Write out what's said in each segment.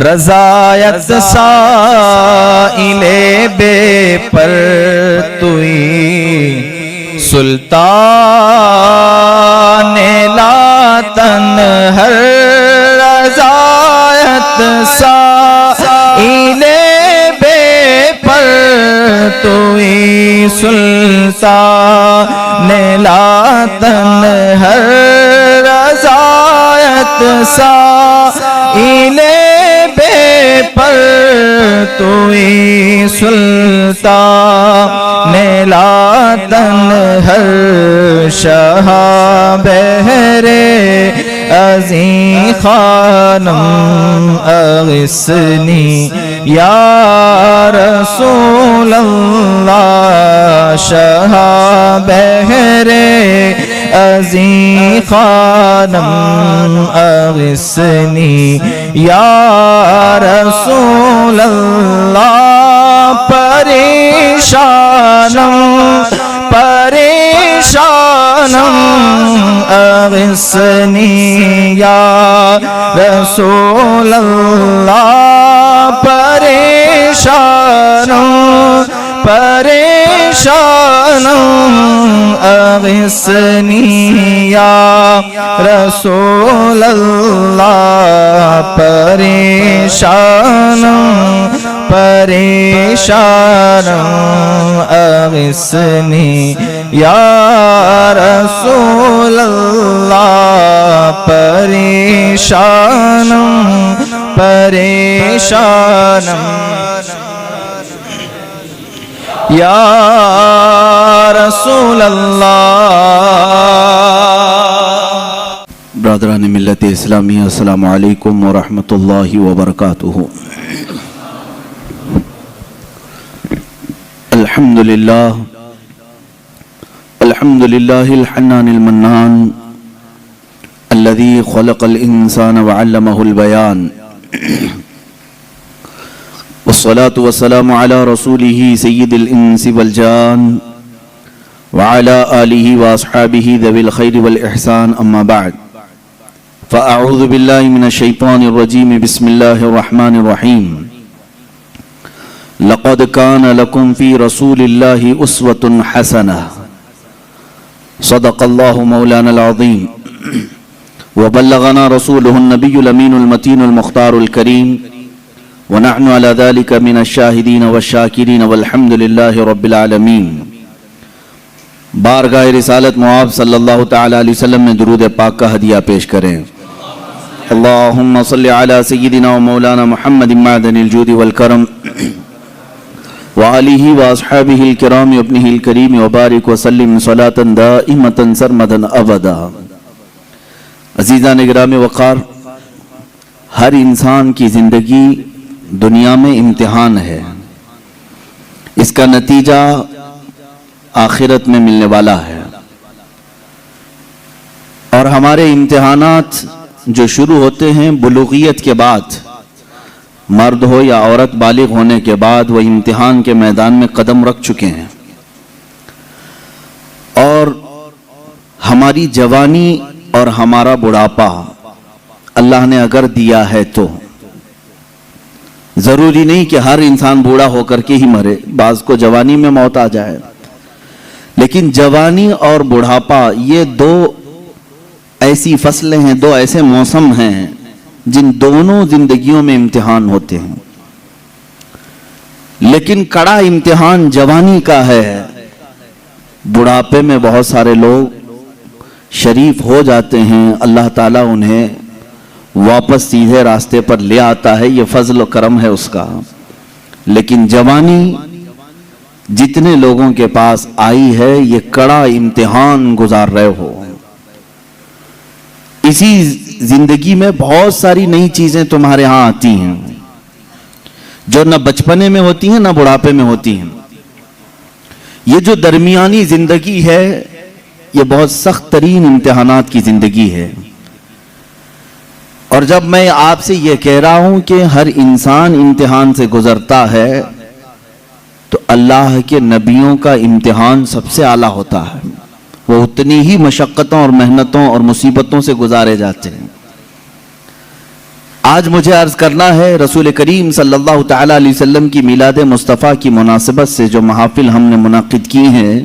رضایت سائل بے پر توئی سلطان لا تنہر رضایت سائل بے پر توئی سلطان لا تنہر رضایت سائل بے پر توئی سلطان لا تنہر شاہ بہر عظیم خانم اغثنی یا رسول اللہ شاہ بہر عظیم خانم اغثنی یا رسول اللہ پریشانم اغثنی یا رسول اللہ پریشانم اغثنی یا رسول اللہ پریشانم اغثنی یا رسول اللہ پریشانم یا رسول اللہ۔ برادران ملت اسلامیہ، السلام علیکم ورحمۃ اللہ وبرکاتہ۔ الحمدللہ الحنان المنان الذي خلق الانسان وعلمه البيان والصلاة والسلام على رسوله سيد الانس والجان وعلى آله واصحابه ذوي الخير والإحسان، اما بعد فأعوذ بالله من الشيطان الرجيم، بسم الله الرحمن الرحيم۔ لقد كان لكم في رسول الله أسوة حسنة، صدق الله مولانا العظيم، وبلغنا رسوله النبي الأمين المتين المختار الكريم، ونحن على ذلك من الشاهدين والشاكرين والحمد لله رب العالمين۔ بارگاہ رسالت معاب صلی اللہ تعالی علیہ وسلم میں درود پاک کا ہدیہ پیش کریں۔ اللہم صلی علی سیدنا و مولانا محمد معدن الجود والکرم وآلہ واصحابہ الکرام وابنہ الکریم وبارک وسلم صلاة دائمة سرمدا ابدا۔ عزیزان گرامی وقار، ہر انسان کی زندگی دنیا میں امتحان ہے، اس کا نتیجہ آخرت میں ملنے والا ہے، اور ہمارے امتحانات جو شروع ہوتے ہیں بلوغیت کے بعد، مرد ہو یا عورت بالغ ہونے کے بعد وہ امتحان کے میدان میں قدم رکھ چکے ہیں، اور ہماری جوانی اور ہمارا بڑھاپا اللہ نے اگر دیا ہے تو ضروری نہیں کہ ہر انسان بوڑھا ہو کر کے ہی مرے، بعض کو جوانی میں موت آ جائے، لیکن جوانی اور بڑھاپا یہ دو ایسی فصلیں ہیں، دو ایسے موسم ہیں جن دونوں زندگیوں میں امتحان ہوتے ہیں، لیکن کڑا امتحان جوانی کا ہے۔ بڑھاپے میں بہت سارے لوگ شریف ہو جاتے ہیں، اللہ تعالیٰ انہیں واپس سیدھے راستے پر لے آتا ہے، یہ فضل و کرم ہے اس کا، لیکن جوانی جتنے لوگوں کے پاس آئی ہے یہ کڑا امتحان گزار رہے ہو۔ اسی زندگی میں بہت ساری نئی چیزیں تمہارے ہاں آتی ہیں جو نہ بچپنے میں ہوتی ہیں نہ بڑھاپے میں ہوتی ہیں۔ یہ جو درمیانی زندگی ہے یہ بہت سخت ترین امتحانات کی زندگی ہے، اور جب میں آپ سے یہ کہہ رہا ہوں کہ ہر انسان امتحان سے گزرتا ہے تو اللہ کے نبیوں کا امتحان سب سے اعلیٰ ہوتا ہے، وہ اتنی ہی مشقتوں اور محنتوں اور مصیبتوں سے گزارے جاتے ہیں۔ آج مجھے عرض کرنا ہے رسول کریم صلی اللہ تعالی علیہ وسلم کی میلاد مصطفیٰ کی مناسبت سے جو محافل ہم نے منعقد کی ہیں،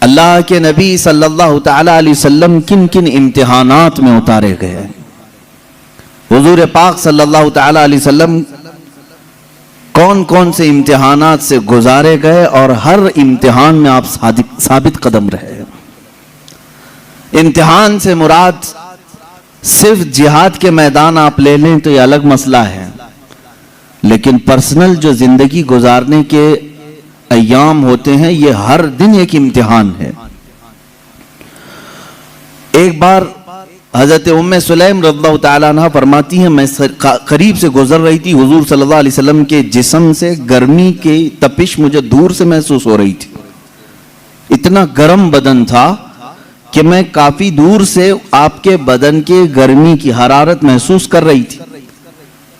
اللہ کے نبی صلی اللہ تعالی علیہ وسلم کن کن امتحانات میں اتارے گئے، حضور پاک صلی اللہ تعالی علیہ وسلم کون کون سے امتحانات سے گزارے گئے اور ہر امتحان میں آپ ثابت قدم رہے۔ امتحان سے مراد صرف جہاد کے میدان آپ لے لیں تو یہ الگ مسئلہ ہے، لیکن پرسنل جو زندگی گزارنے کے ایام ہوتے ہیں یہ ہر دن ایک امتحان ہے۔ ایک بار حضرت ام سلیم رضی اللہ تعالیٰ عنہ فرماتی ہیں، میں قریب سے گزر رہی تھی، حضور صلی اللہ علیہ وسلم کے جسم سے گرمی کی تپش مجھے دور سے محسوس ہو رہی تھی، اتنا گرم بدن تھا کہ میں کافی دور سے آپ کے بدن کے گرمی کی حرارت محسوس کر رہی تھی۔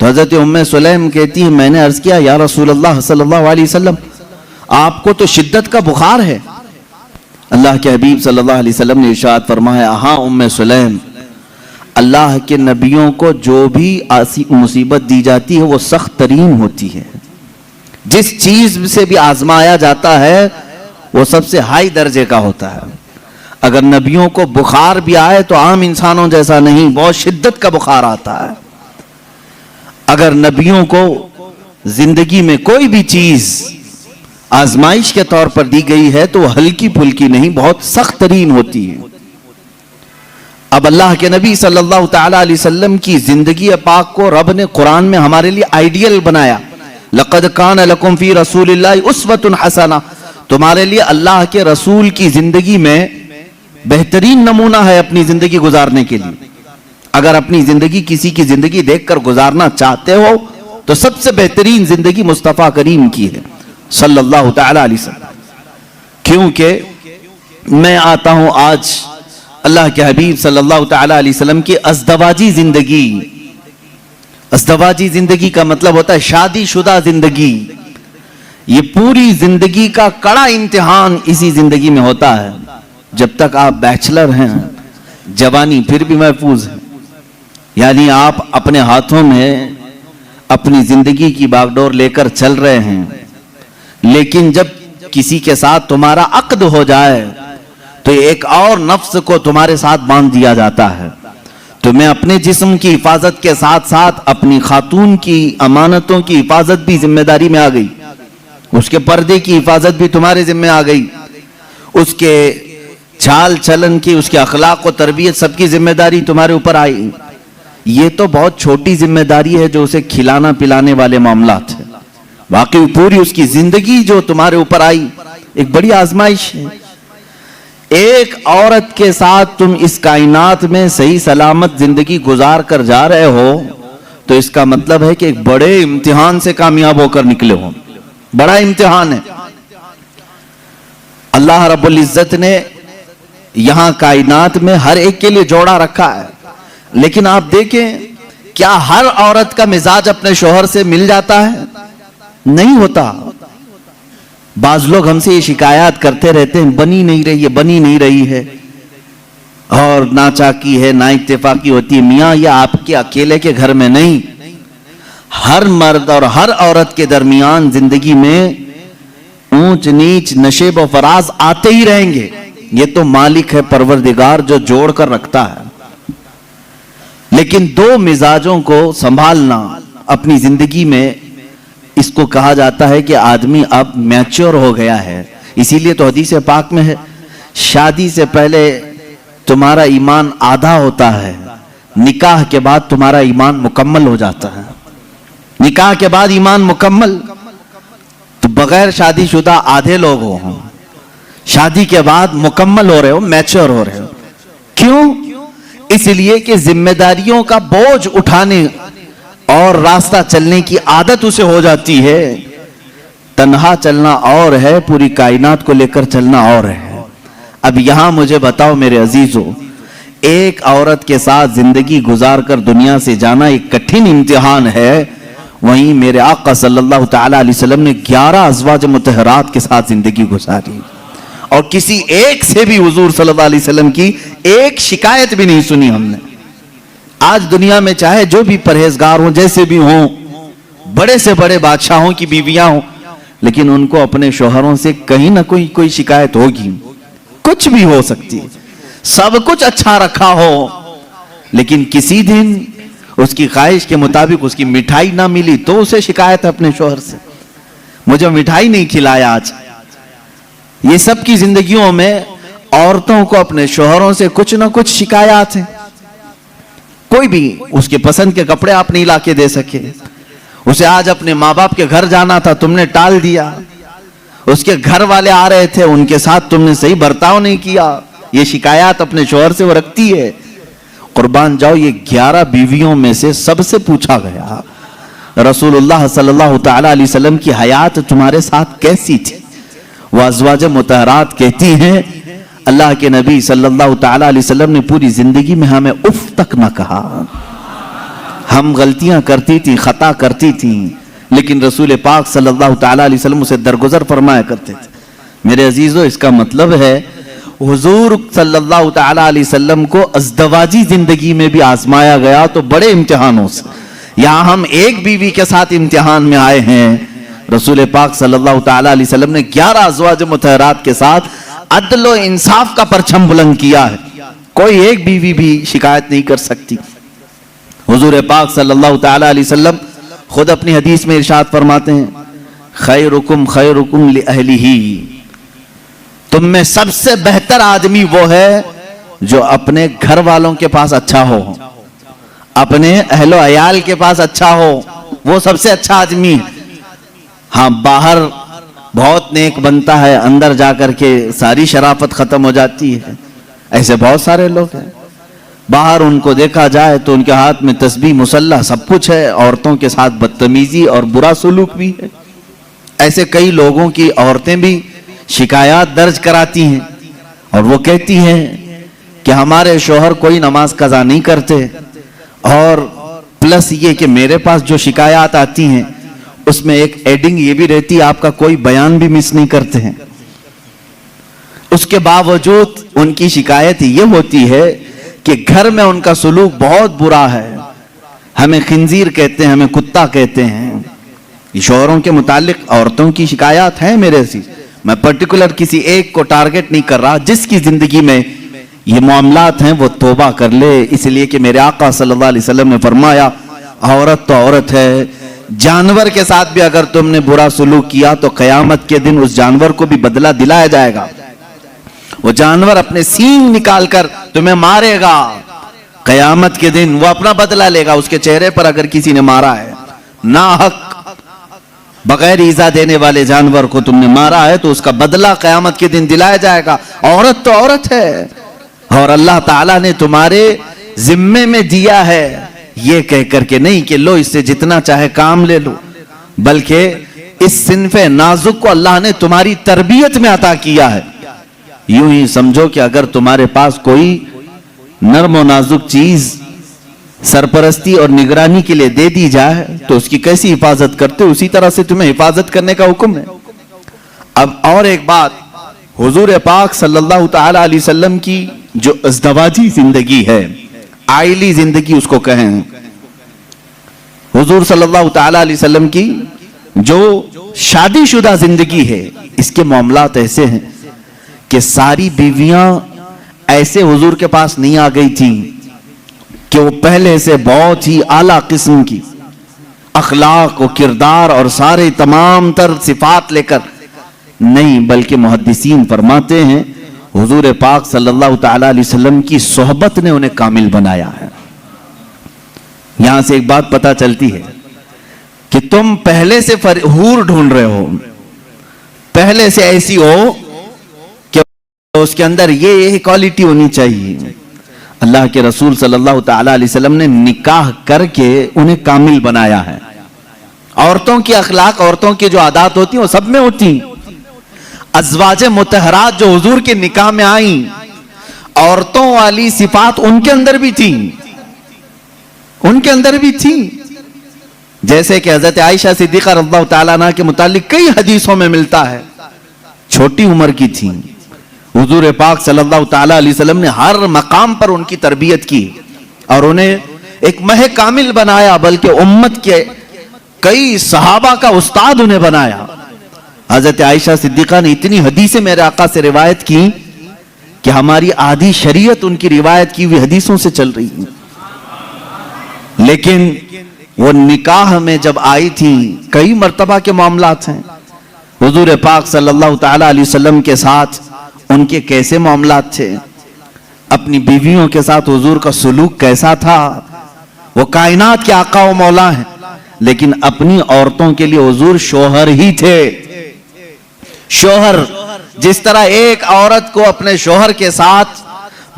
تو حضرت ام سلیم کہتی ہے، میں نے عرض کیا یا رسول اللہ صلی اللہ علیہ وسلم، آپ کو تو شدت کا بخار ہے۔ اللہ کے حبیب صلی اللہ علیہ وسلم نے ارشاد فرمایا، ہاں ام سلیم، اللہ کے نبیوں کو جو بھی مصیبت دی جاتی ہے وہ سخت ترین ہوتی ہے، جس چیز سے بھی آزمایا جاتا ہے وہ سب سے ہائی درجے کا ہوتا ہے۔ اگر نبیوں کو بخار بھی آئے تو عام انسانوں جیسا نہیں، بہت شدت کا بخار آتا ہے۔ اگر نبیوں کو زندگی میں کوئی بھی چیز آزمائش کے طور پر دی گئی ہے تو وہ ہلکی پھلکی نہیں، بہت سخت ترین ہوتی ہے۔ اب اللہ کے نبی صلی اللہ تعالی علیہ وسلم کی زندگی پاک کو رب نے قرآن میں ہمارے لیے آئیڈیل بنایا، لَقَدْ كَانَ لَكُمْ فِي رَسُولِ اللَّهِ أُسْوَةٌ حَسَنَةٌ، تمہارے لیے اللہ کے رسول کی زندگی میں بہترین نمونہ ہے اپنی زندگی گزارنے کے لیے۔ اگر اپنی زندگی کسی کی زندگی دیکھ کر گزارنا چاہتے ہو تو سب سے بہترین زندگی مصطفیٰ کریم کی ہے صلی اللہ تعالی علیہ وسلم، کیونکہ میں آتا ہوں آج اللہ کے حبیب صلی اللہ تعالی علیہ وسلم کی ازدواجی زندگی۔ ازدواجی زندگی کا مطلب ہوتا ہے شادی شدہ زندگی۔ یہ پوری زندگی کا کڑا امتحان اسی زندگی میں ہوتا ہے۔ جب تک آپ بیچلر ہیں جوانی پھر بھی محفوظ ہے، یعنی آپ اپنے ہاتھوں میں اپنی زندگی کی باغ ڈور لے کر چل رہے ہیں، لیکن جب کسی کے ساتھ تمہارا عقد ہو جائے تو ایک اور نفس کو تمہارے ساتھ باندھ دیا جاتا ہے۔ تو میں اپنے جسم کی حفاظت کے ساتھ ساتھ اپنی خاتون کی امانتوں کی حفاظت بھی ذمہ داری میں آ گئی، اس کے پردے کی حفاظت بھی تمہارے ذمہ آ گئی، اس کے چال چلن کی، اس کے اخلاق و تربیت سب کی ذمہ داری تمہارے اوپر آئی۔ یہ تو بہت چھوٹی ذمہ داری ہے جو اسے کھلانا پلانے والے معاملات ہیں، واقعی پوری اس کی زندگی جو تمہارے اوپر آئی ایک بڑی آزمائش ہے۔ ایک عورت کے ساتھ تم اس کائنات میں صحیح سلامت زندگی گزار کر جا رہے ہو تو اس کا مطلب ہے کہ ایک بڑے امتحان سے کامیاب ہو کر نکلے ہو، بڑا امتحان ہے۔ اللہ رب العزت نے یہاں کائنات میں ہر ایک کے لیے جوڑا رکھا ہے، لیکن آپ دیکھیں کیا ہر عورت کا مزاج اپنے شوہر سے مل جاتا ہے؟ نہیں ہوتا۔ بعض لوگ ہم سے یہ شکایات کرتے رہتے ہیں، بنی نہیں رہی ہے اور ناچاکی ہے، نا اتفاقی ہوتی ہے۔ میاں یہ آپ کے اکیلے کے گھر میں نہیں، ہر مرد اور ہر عورت کے درمیان زندگی میں اونچ نیچ نشیب و فراز آتے ہی رہیں گے۔ یہ تو مالک ہے پروردگار جو جوڑ کر رکھتا ہے، لیکن دو مزاجوں کو سنبھالنا اپنی زندگی میں، اس کو کہا جاتا ہے کہ آدمی اب میچور ہو گیا ہے۔ اسی لیے تو حدیث پاک میں ہے، شادی سے پہلے تمہارا ایمان آدھا ہوتا ہے، نکاح کے بعد تمہارا ایمان مکمل ہو جاتا ہے۔ نکاح کے بعد ایمان مکمل، تو بغیر شادی شدہ آدھے لوگ ہو، شادی کے بعد مکمل ہو رہے ہو، میچور ہو رہے ہو۔ کیوں؟ اس لیے کہ ذمہ داریوں کا بوجھ اٹھانے اور راستہ چلنے کی عادت اسے ہو جاتی ہے۔ تنہا چلنا اور ہے، پوری کائنات کو لے کر چلنا اور ہے۔ اب یہاں مجھے بتاؤ میرے عزیزو، ایک عورت کے ساتھ زندگی گزار کر دنیا سے جانا ایک کٹھن امتحان ہے، وہیں میرے آقا صلی اللہ تعالی علیہ وسلم نے 11 ازواج مطہرات کے ساتھ زندگی گزاری، اور کسی ایک سے بھی حضور صلی اللہ علیہ وسلم کی ایک شکایت بھی نہیں سنی ہم نے۔ آج دنیا میں چاہے جو بھی پرہیزگار ہوں، جیسے بھی ہوں، بڑے سے بڑے بادشاہوں کی بیویاں ہوں، لیکن ان کو اپنے شوہروں سے کہیں نہ کوئی شکایت ہوگی، کچھ بھی ہو سکتی ہے، سب کچھ اچھا رکھا ہو، لیکن کسی دن اس کی خواہش کے مطابق اس کی مٹھائی نہ ملی تو اسے شکایت ہے اپنے شوہر سے، مجھے مٹھائی نہیں کھلایا آج۔ یہ سب کی زندگیوں میں عورتوں کو اپنے شوہروں سے کچھ نہ کچھ شکایات ہیں۔ کوئی بھی اس کے پسند کے کپڑے آپ نہیں لا کے دے سکے، اسے آج اپنے ماں باپ کے گھر جانا تھا، تم نے ٹال دیا، اس کے گھر والے آ رہے تھے، ان کے ساتھ تم نے صحیح برتاؤ نہیں کیا، یہ شکایات اپنے شوہر سے وہ رکھتی ہے۔ قربان جاؤ، یہ 11 بیویوں میں سے سب سے پوچھا گیا، رسول اللہ صلی اللہ تعالی علیہ وسلم کی حیات تمہارے ساتھ کیسی تھی؟ وہ ازواج مطہرات کہتی ہیں اللہ کے نبی صلی اللہ تعالی علیہ وسلم نے پوری زندگی میں ہمیں اف تک نہ کہا۔ ہم غلطیاں کرتی تھی، خطا کرتی تھی، لیکن رسول پاک صلی اللہ تعالی علیہ وسلم اسے درگزر فرمایا کرتے تھے۔ میرے عزیزو، اس کا مطلب ہے حضور صلی اللہ تعالی علیہ وسلم کو ازدواجی زندگی میں بھی آزمایا گیا تو بڑے امتحانوں سے۔ یہاں ہم ایک بیوی کے ساتھ امتحان میں آئے ہیں، رسول پاک صلی اللہ تعالی علیہ وسلم نے 11 ازواج مطہرات کے ساتھ عدل و انصاف کا پرچم بلند کیا ہے، کوئی ایک بیوی بھی شکایت نہیں کر سکتی۔ حضور پاک صلی اللہ تعالی علیہ وسلم خود اپنی حدیث میں ارشاد فرماتے ہیں خیرکم خیرکم لأہلہ، تم میں سب سے بہتر آدمی وہ ہے جو اپنے گھر والوں کے پاس اچھا ہو، اپنے اہل و عیال کے پاس اچھا ہو، وہ سب سے اچھا آدمی ہے۔ ہاں، باہر بہت نیک بنتا ہے، اندر جا کر کے ساری شرافت ختم ہو جاتی ہے، ایسے بہت سارے لوگ ہیں۔ باہر ان کو دیکھا جائے تو ان کے ہاتھ میں تسبیح، مصلی سب کچھ ہے، عورتوں کے ساتھ بدتمیزی اور برا سلوک بھی ہے۔ ایسے کئی لوگوں کی عورتیں بھی شکایات درج کراتی ہیں اور وہ کہتی ہیں کہ ہمارے شوہر کوئی نماز قضا نہیں کرتے، اور پلس یہ کہ میرے پاس جو شکایات آتی ہیں اس میں ایک ایڈنگ یہ بھی رہتی ہے آپ کا کوئی بیان بھی مس نہیں کرتے ہیں۔ اس کے باوجود ان کی شکایت یہ ہوتی ہے کہ گھر میں ان کا سلوک بہت برا ہے، ہمیں خنزیر کہتے ہیں، ہمیں کتا کہتے ہیں۔ شوہروں کے متعلق عورتوں کی شکایات ہیں میرے عزیز، میں پرٹیکولر کسی ایک کو ٹارگٹ نہیں کر رہا، جس کی زندگی میں یہ معاملات ہیں وہ توبہ کر لے، اس لیے کہ میرے آقا صلی اللہ علیہ وسلم نے فرمایا عورت تو عورت ہے، جانور کے ساتھ بھی اگر تم نے برا سلوک کیا تو قیامت کے دن اس جانور کو بھی بدلہ دلایا جائے گا، وہ جانور اپنے سینگ نکال کر تمہیں مارے گا، قیامت کے دن وہ اپنا بدلہ لے گا۔ اس کے چہرے پر اگر کسی نے مارا ہے ناحق بغیر ایذا دینے والے جانور کو تم نے مارا ہے تو اس کا بدلہ قیامت کے دن دلایا جائے گا۔ عورت تو عورت ہے، اور اللہ تعالیٰ نے تمہارے ذمے میں دیا ہے یہ کہہ کر کے نہیں کہ لو اس سے جتنا چاہے کام لے لو، بلکہ اس صنف نازک کو اللہ نے تمہاری تربیت میں عطا کیا ہے۔ یوں ہی سمجھو کہ اگر تمہارے پاس کوئی نرم و نازک چیز سرپرستی اور نگرانی کے لیے دے دی جائے تو اس کی کیسی حفاظت کرتے، اسی طرح سے تمہیں حفاظت کرنے کا حکم ہے۔ اب اور ایک بات، حضور پاک صلی اللہ تعالی علیہ وسلم کی جو ازدواجی زندگی ہے، عائلی زندگی اس کو کہیں، حضور صلی اللہ تعالی علیہ وسلم کی جو شادی شدہ زندگی ہے، اس کے معاملات ایسے ہیں کہ ساری بیویاں ایسے حضور کے پاس نہیں آ گئی تھیں کہ وہ پہلے سے بہت ہی اعلیٰ قسم کی اخلاق و کردار اور سارے تمام تر صفات لے کر نہیں، بلکہ محدثین فرماتے ہیں حضور پاک صلی اللہ تعالی علیہ وسلم کی صحبت نے انہیں کامل بنایا ہے۔ یہاں سے ایک بات پتہ چلتی ہے کہ تم پہلے سے حور ڈھونڈ رہے ہو، پہلے سے ایسی ہو کہ اس کے اندر یہ کوالٹی ہونی چاہیے۔ اللہ کے رسول صلی اللہ تعالی علیہ وسلم نے نکاح کر کے انہیں کامل بنایا ہے۔ عورتوں کی اخلاق، عورتوں کی جو عادات ہوتی ہیں وہ سب میں ہوتی ہیں۔ ازواج مطہرات جو حضور کے نکاح میں آئیں، عورتوں والی صفات ان کے اندر بھی تھیں، ان کے اندر بھی تھیں، جیسے کہ حضرت عائشہ صدیقہ رضی اللہ تعالیٰ عنہ کے متعلق کئی حدیثوں میں ملتا ہے، چھوٹی عمر کی تھیں، حضور پاک صلی اللہ تعالیٰ علیہ وسلم نے ہر مقام پر ان کی تربیت کی اور انہیں ایک مہ کامل بنایا بلکہ امت کے کئی صحابہ کا استاد انہیں بنایا. حضرت عائشہ صدیقہ نے اتنی حدیثیں میرے آقا سے روایت کی کہ ہماری آدھی شریعت ان کی روایت کی ہوئی حدیثوں سے چل رہی ہے. لیکن وہ نکاح میں جب آئی تھی کئی مرتبہ کے معاملات ہیں. حضور پاک صلی اللہ تعالی علیہ وسلم کے ساتھ ان کے کیسے معاملات تھے, اپنی بیویوں کے ساتھ حضور کا سلوک کیسا تھا. وہ کائنات کے آقا و مولا ہیں, لیکن اپنی عورتوں کے لیے حضور شوہر ہی تھے. شوہر, جس طرح ایک عورت کو اپنے شوہر کے ساتھ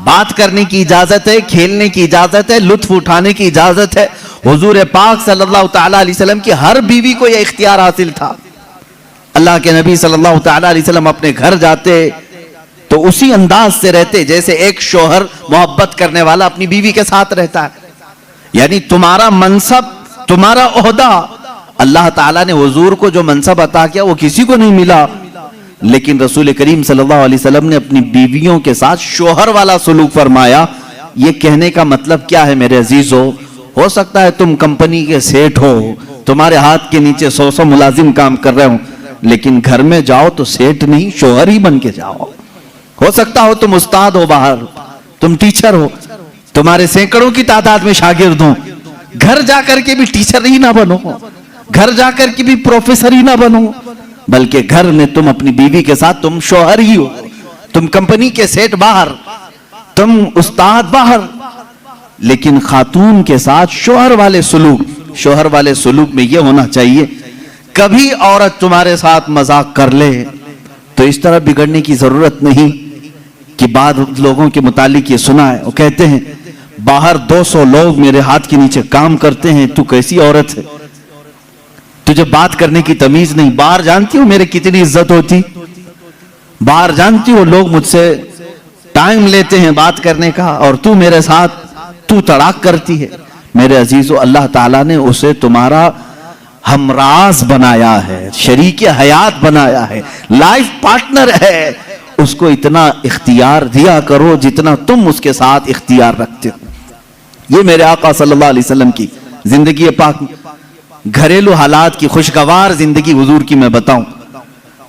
بات کرنے کی اجازت ہے, کھیلنے کی اجازت ہے, لطف اٹھانے کی اجازت ہے, حضور پاک صلی اللہ تعالی علیہ وسلم کی ہر بیوی کو یہ اختیار حاصل تھا. اللہ کے نبی صلی اللہ تعالی علیہ وسلم اپنے گھر جاتے تو اسی انداز سے رہتے جیسے ایک شوہر محبت کرنے والا اپنی بیوی کے ساتھ رہتا ہے. یعنی تمہارا منصب, تمہارا عہدہ, اللہ تعالیٰ نے حضور کو جو منصب عطا کیا وہ کسی کو نہیں ملا, لیکن رسول کریم صلی اللہ علیہ وسلم نے اپنی بیویوں کے ساتھ شوہر والا سلوک فرمایا. یہ کہنے کا مطلب کیا ہے میرے عزیزو؟ ہو سکتا ہے تم کمپنی کے سیٹ ہو, تمہارے ہاتھ کے نیچے 100 ملازم کام کر رہے ہوں, لیکن گھر میں جاؤ تو سیٹ نہیں شوہر ہی بن کے جاؤ. ہو سکتا ہو تم استاد ہو باہر, تم ٹیچر ہو, تمہارے سینکڑوں کی تعداد میں شاگرد ہوں, گھر جا کر کے بھی ٹیچر ہی نہ بنو, گھر جا کر کے بھی پروفیسر ہی نہ بنو, بلکہ گھر میں تم اپنی بیوی کے ساتھ تم شوہر ہی ہو. تم کمپنی کے سیٹ باہر, تم استاد باہر, لیکن خاتون کے ساتھ شوہر والے سلوک. شوہر والے سلوک میں یہ ہونا چاہیے, کبھی عورت تمہارے ساتھ مذاق کر لے تو اس طرح بگڑنے کی ضرورت نہیں کہ بعض لوگوں کے متعلق یہ سنا ہے, وہ کہتے ہیں باہر 200 لوگ میرے ہاتھ کے نیچے کام کرتے ہیں, تو کیسی عورت ہے, تجھے بات کرنے کی تمیز نہیں. باہر جانتی ہو میرے کتنی عزت ہوتی, باہر جانتی ہو لوگ مجھ سے ٹائم لیتے ہیں بات کرنے کا, اور تو میرے ساتھ تو تڑاک کرتی ہے. میرے عزیزو, اللہ تعالیٰ نے اسے تمہارا ہمراز بنایا ہے, شریک حیات بنایا ہے, لائف پارٹنر ہے. اس کو اتنا اختیار دیا کرو جتنا تم اس کے ساتھ اختیار رکھتے ہو. یہ میرے آقا صلی اللہ علیہ وسلم کی زندگی پاک, گھریلو حالات کی خوشگوار زندگی حضور کی میں بتاؤں.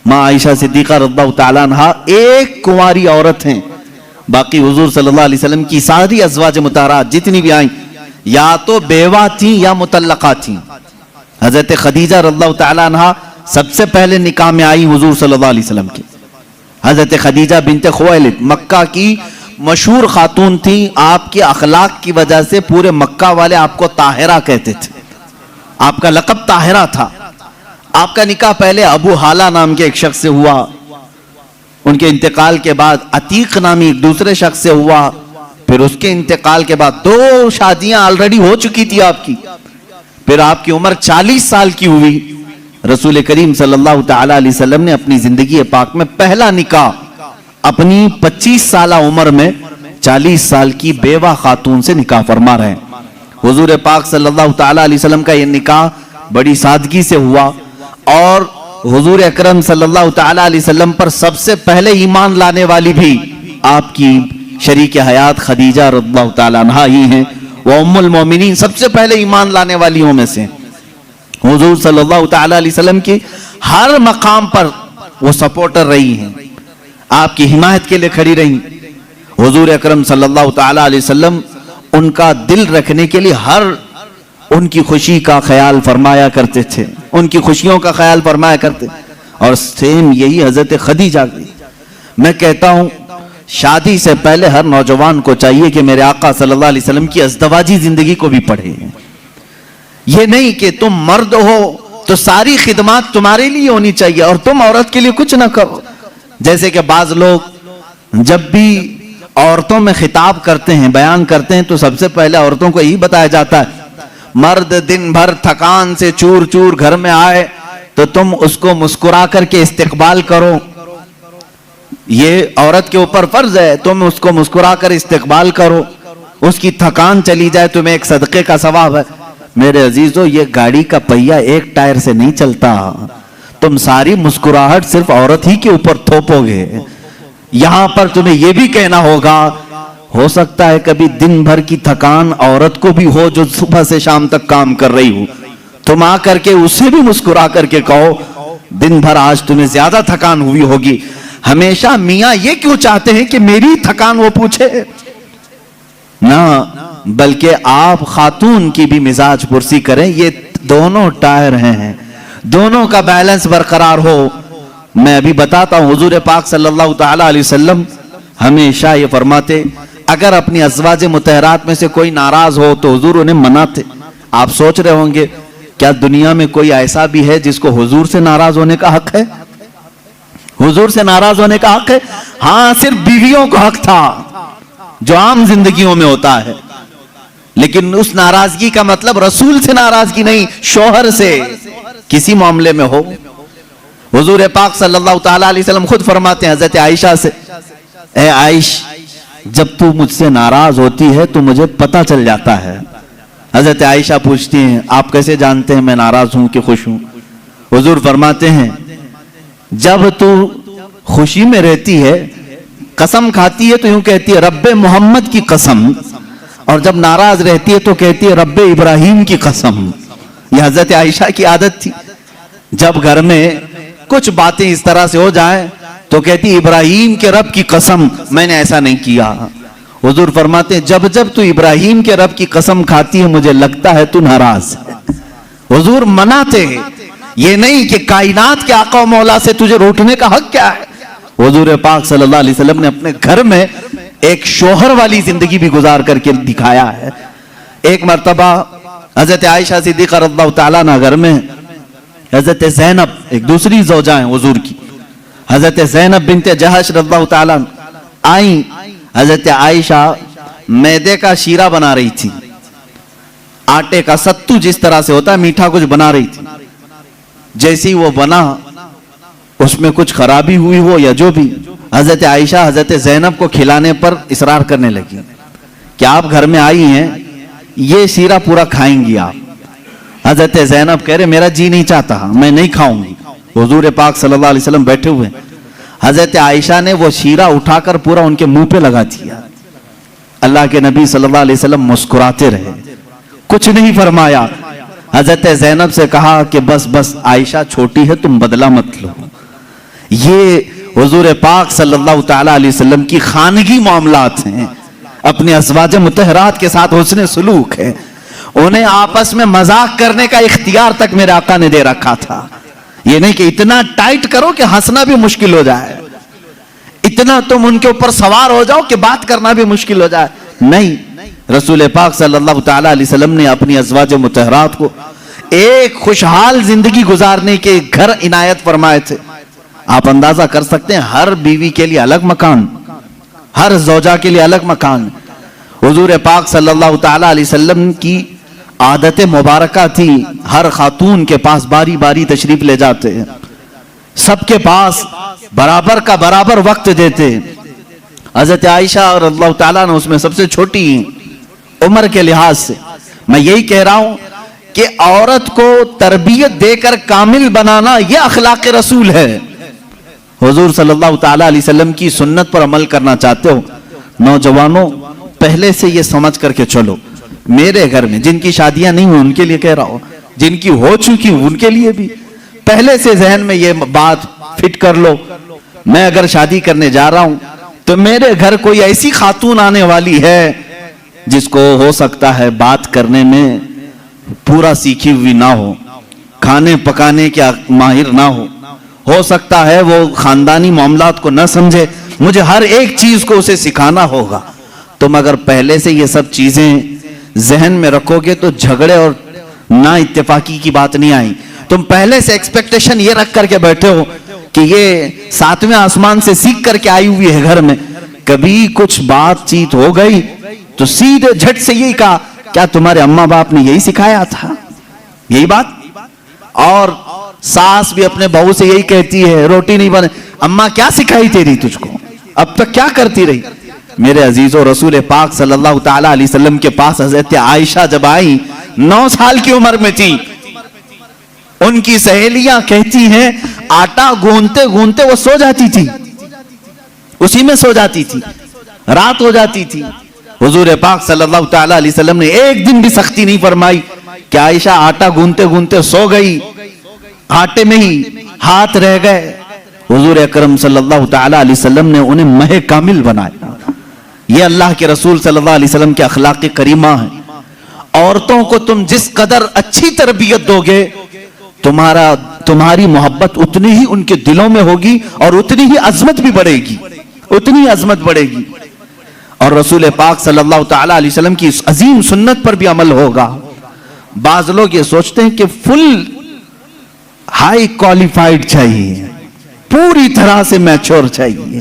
ماں عائشہ صدیقہ رضی اللہ تعالیٰ عنہا ایک کنواری عورت ہیں, باقی حضور صلی اللہ علیہ وسلم کی ساری ازواج مطہرات جتنی بھی آئیں یا تو بیوہ تھیں یا مطلقہ تھیں. حضرت خدیجہ رضی اللہ تعالیٰ عنہا سب سے پہلے نکاح میں آئی حضور صلی اللہ علیہ وسلم کی. حضرت خدیجہ بنت خویلد مکہ کی مشہور خاتون تھی, آپ کے اخلاق کی وجہ سے پورے مکہ والے آپ کو طاہرہ کہتے تھے, آپ کا لقب طاہرہ تھا. آپ کا نکاح پہلے ابو حالہ نام کے ایک شخص سے ہوا, ان کے انتقال کے بعد عتیق نامی ایک دوسرے شخص سے ہوا, پھر اس کے انتقال کے بعد 2 شادیاں آلریڈی ہو چکی تھی آپ کی, پھر آپ کی عمر 40 سال کی ہوئی. رسول کریم صلی اللہ تعالی علیہ وسلم نے اپنی زندگی پاک میں پہلا نکاح اپنی 25 سالہ عمر میں 40 سال کی بیوہ خاتون سے نکاح فرما رہے ہیں. حضور پاک صلی اللہ تعالی علیہ وسلم کا یہ نکاح بڑی سادگی سے ہوا, اور حضور اکرم صلی اللہ تعالی علیہ وسلم پر سب سے پہلے ایمان لانے والی بھی آپ کی شریک حیات خدیجہ رضی اللہ تعالی عنہا ہی ہیں. وہ ام المومنین سب سے پہلے ایمان لانے والیوں میں سے. حضور صلی اللہ تعالی علیہ وسلم کی ہر مقام پر وہ سپورٹر رہی ہیں, آپ کی حمایت کے لیے کھڑی رہی. حضور اکرم صلی اللہ تعالی علیہ وسلم ان کا دل رکھنے کے لیے ہر ان کی خوشی کا خیال فرمایا کرتے تھے, ان کی خوشیوں کا خیال فرمایا کرتے. اور سیم یہی حضرت خدیجہ کی. میں کہتا ہوں شادی سے پہلے ہر نوجوان کو چاہیے کہ میرے آقا صلی اللہ علیہ وسلم کی ازدواجی زندگی کو بھی پڑھے. یہ نہیں کہ تم مرد ہو تو ساری خدمات تمہارے لیے ہونی چاہیے اور تم عورت کے لیے کچھ نہ کرو. جیسے کہ بعض لوگ جب بھی عورتوں میں خطاب کرتے ہیں, بیان کرتے ہیں, تو سب سے پہلے عورتوں کو یہی بتایا جاتا ہے مرد دن بھر تھکان سے چور چور گھر میں آئے تو تم اس کو مسکرا کر کے استقبال کرو. یہ عورت کے اوپر فرض ہے, تم اس کو مسکرا کر استقبال کرو, اس کی تھکان چلی جائے تمہیں ایک صدقے کا ثواب ہے. میرے عزیزو, یہ گاڑی کا پہیہ ایک ٹائر سے نہیں چلتا. تم ساری مسکراہٹ صرف عورت ہی کے اوپر تھوپو گے. یہاں پر تمہیں یہ بھی کہنا ہوگا ہو سکتا ہے کبھی دن بھر کی تھکان عورت کو بھی ہو جو صبح سے شام تک کام کر رہی ہو، تم آ کر کے اسے بھی مسکرا کر کے کہو دن بھر آج تمہیں زیادہ تھکان ہوئی ہوگی. ہمیشہ میاں یہ کیوں چاہتے ہیں کہ میری تھکان وہ پوچھے؟ نہ، بلکہ آپ خاتون کی بھی مزاج پرسی کریں. یہ دونوں ٹائر ہیں، دونوں کا بیلنس برقرار ہو. میں ابھی بتاتا ہوں، حضور پاک صلی اللہ تعالی علیہ وسلم ہمیشہ یہ فرماتے اگر اپنی ازواج مطہرات میں سے کوئی ناراض ہو تو حضور انہیں مناتے. آپ سوچ رہے ہوں گے کیا دنیا میں کوئی ایسا بھی ہے جس کو حضور سے ناراض ہونے کا حق ہے؟ حضور سے ناراض ہونے کا حق ہے؟ ہاں، صرف بیویوں کو حق تھا جو عام زندگیوں میں ہوتا ہے، لیکن اس ناراضگی کا مطلب رسول سے ناراضگی نہیں، شوہر سے کسی معاملے میں ہو. حضور پاک صلی اللہ تعالی علیہ وسلم خود فرماتے ہیں حضرت عائشہ سے، اے عائش، جب تو مجھ سے ناراض ہوتی ہے تو مجھے پتہ چل جاتا ہے. حضرت عائشہ پوچھتی ہیں آپ کیسے جانتے ہیں میں ناراض ہوں کہ خوش ہوں؟ حضور فرماتے ہیں جب تو خوشی میں رہتی ہے قسم کھاتی ہے تو یوں کہتی ہے رب محمد کی قسم، اور جب ناراض رہتی ہے تو کہتی ہے رب ابراہیم کی قسم. یہ حضرت عائشہ کی عادت تھی، جب گھر میں کچھ باتیں اس طرح سے ہو جائیں تو کہتی ابراہیم کے رب کی قسم میں نے ایسا نہیں کیا. حضور فرماتے ہیں جب جب تو ابراہیم کے رب کی قسم کھاتی ہے مجھے لگتا ہے تو ناراض ہے. حضور مناتے ہیں، یہ نہیں کہ کائنات کے آقا و مولا سے تجھے روٹنے کا حق کیا ہے. حضور پاک صلی اللہ علیہ وسلم نے اپنے گھر میں ایک شوہر والی زندگی بھی گزار کر کے دکھایا ہے. ایک مرتبہ حضرت عائشہ صدیقہ رضی اللہ تعالیٰ عنہ گھر میں حضرت زینب ایک دوسری زوجہ ہیں حضور کی، حضرت زینب بنت جہش رضی اللہ تعالیٰ آئیں. حضرت عائشہ میدے کا شیرہ بنا رہی تھی، آٹے کا ستو جس طرح سے ہوتا ہے میٹھا کچھ بنا رہی تھی. جیسی وہ بنا اس میں کچھ خرابی ہوئی ہو یا جو بھی، حضرت عائشہ حضرت زینب کو کھلانے پر اصرار کرنے لگی کہ آپ گھر میں آئی ہیں یہ شیرہ پورا کھائیں گی آپ. حضرت زینب کہہ رہے میرا جی نہیں چاہتا، میں نہیں کھاؤں گی. حضور پاک صلی اللہ علیہ وسلم بیٹھے ہوئے، حضرت عائشہ نے وہ شیرہ اٹھا کر پورا ان کے منہ پہ لگا دیا. اللہ کے نبی صلی اللہ علیہ وسلم مسکراتے رہے، کچھ نہیں فرمایا. حضرت زینب سے کہا کہ بس بس عائشہ چھوٹی ہے تم بدلہ مت لو. یہ حضور پاک صلی اللہ تعالی علیہ وسلم کی خانگی معاملات ہیں، اپنے ازواج مطہرات کے ساتھ حسن سلوک ہے. انہیں آپس میں مذاق کرنے کا اختیار تک میرے آقا نے دے رکھا تھا. یہ نہیں کہ اتنا ٹائٹ کرو کہ ہنسنا بھی مشکل ہو جائے، اتنا تم ان کے اوپر سوار ہو جاؤ کہ بات کرنا بھی مشکل ہو جائے. نہیں، رسول پاک صلی اللہ تعالی علیہ وسلم نے اپنی ازواج مطہرات کو ایک خوشحال زندگی گزارنے کے گھر عنایت فرمائے تھے. آپ اندازہ کر سکتے ہیں ہر بیوی کے لیے الگ مکان، ہر زوجہ کے لیے الگ مکان. حضور پاک صلی اللہ تعالی علیہ وسلم کی عادت مبارکہ تھی ہر خاتون کے پاس باری باری تشریف لے جاتے ہیں، سب کے پاس برابر کا برابر وقت دیتے. حضرت عائشہ اور اللہ تعالیٰ نے اس میں سب سے چھوٹی عمر کے لحاظ سے. میں یہی کہہ رہا ہوں کہ عورت کو تربیت دے کر کامل بنانا یہ اخلاق رسول ہے. حضور صلی اللہ تعالیٰ علیہ وسلم کی سنت پر عمل کرنا چاہتے ہو نوجوانوں، پہلے سے یہ سمجھ کر کے چلو. میرے گھر میں جن کی شادیاں نہیں ہوئی ان کے لیے کہہ رہا ہوں، جن کی ہو چکی ان کے لیے بھی پہلے سے ذہن میں یہ بات فٹ کر لو. میں اگر شادی کرنے جا رہا ہوں تو میرے گھر کوئی ایسی خاتون آنے والی ہے جس کو ہو سکتا ہے بات کرنے میں پورا سیکھی ہوئی نہ ہو، کھانے پکانے کے ماہر نہ ہو سکتا ہے وہ خاندانی معاملات کو نہ سمجھے. مجھے ہر ایک چیز کو اسے سکھانا ہوگا. تم اگر پہلے سے یہ سب چیزیں ذہن میں رکھو گے تو جھگڑے اور نا اتفاقی کی بات نہیں آئی. تم پہلے سے ایکسپیکٹیشن یہ رکھ کر کے بیٹھے ہو کہ یہ 7ویں آسمان سے سیکھ کر کے آئی ہوئی ہے گھر میں، کبھی کچھ بات چیت ہو گئی تو سیدھے جھٹ سے یہی کہا کیا تمہارے اماں باپ نے یہی سکھایا تھا؟ یہی بات. اور ساس بھی اپنے بہو سے یہی کہتی ہے روٹی نہیں بنے، اماں کیا سکھائی تیری تجھ کو، اب تک کیا کرتی رہی؟ میرے عزیزو، رسول پاک صلی اللہ تعالی علیہ وسلم کے پاس حضرت عائشہ جب آئی 9 سال کی عمر میں تھی. ان کی سہیلیاں کہتی ہیں آٹا گوندتے گوندتے وہ سو جاتی تھی، اسی میں سو جاتی تھی، رات ہو جاتی تھی. حضور پاک صلی اللہ تعالی علیہ وسلم نے ایک دن بھی سختی نہیں فرمائی کہ عائشہ آٹا گونتے گونتے سو گئی، آٹے میں ہی ہاتھ رہ گئے۔ حضور اکرم صلی اللہ تعالی علیہ وسلم نے انہیں مہ کامل بنایا۔ یہ اللہ کے رسول صلی اللہ علیہ وسلم کے اخلاق کریمہ ہیں۔ عورتوں کو تم جس قدر اچھی تربیت دو گے، تمہاری محبت اتنی ہی ان کے دلوں میں ہوگی اور اتنی ہی عظمت بھی بڑھے گی، اتنی عظمت بڑھے گی۔ اور رسول پاک صلی اللہ تعالی علیہ وسلم کی اس عظیم سنت پر بھی عمل ہوگا۔ بعض لوگ یہ سوچتے ہیں کہ فل ہائی کوالیفائڈ چاہیے، پوری طرح سے میچور چاہیے،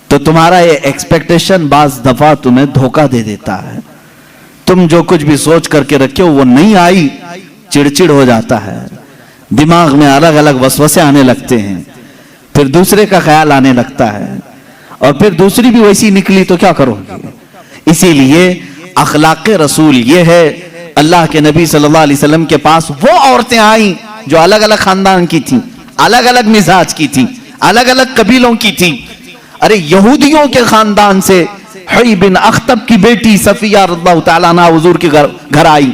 تو تمہارا یہ ایکسپیکٹیشن بعض دفعہ تمہیں دھوکہ دے دیتا ہے۔ تم جو کچھ بھی سوچ کر کے رکھے ہو وہ نہیں آئی، چڑچڑ ہو جاتا ہے، دماغ میں الگ الگ وسوسے آنے لگتے ہیں، پھر دوسرے کا خیال آنے لگتا ہے، اور پھر دوسری بھی ویسی نکلی تو کیا کرو گے؟ اسی لیے اخلاق رسول یہ ہے۔ اللہ کے نبی صلی اللہ علیہ وسلم کے پاس وہ عورتیں آئیں جو الگ الگ خاندان کی تھیں، الگ الگ مزاج کی تھیں، الگ الگ قبیلوں کی تھیں۔ ارے یہودیوں کے خاندان سے حی بن اخطب کی بیٹی صفیہ رضی اللہ تعالیٰ عنہ حضور کے گھر آئی،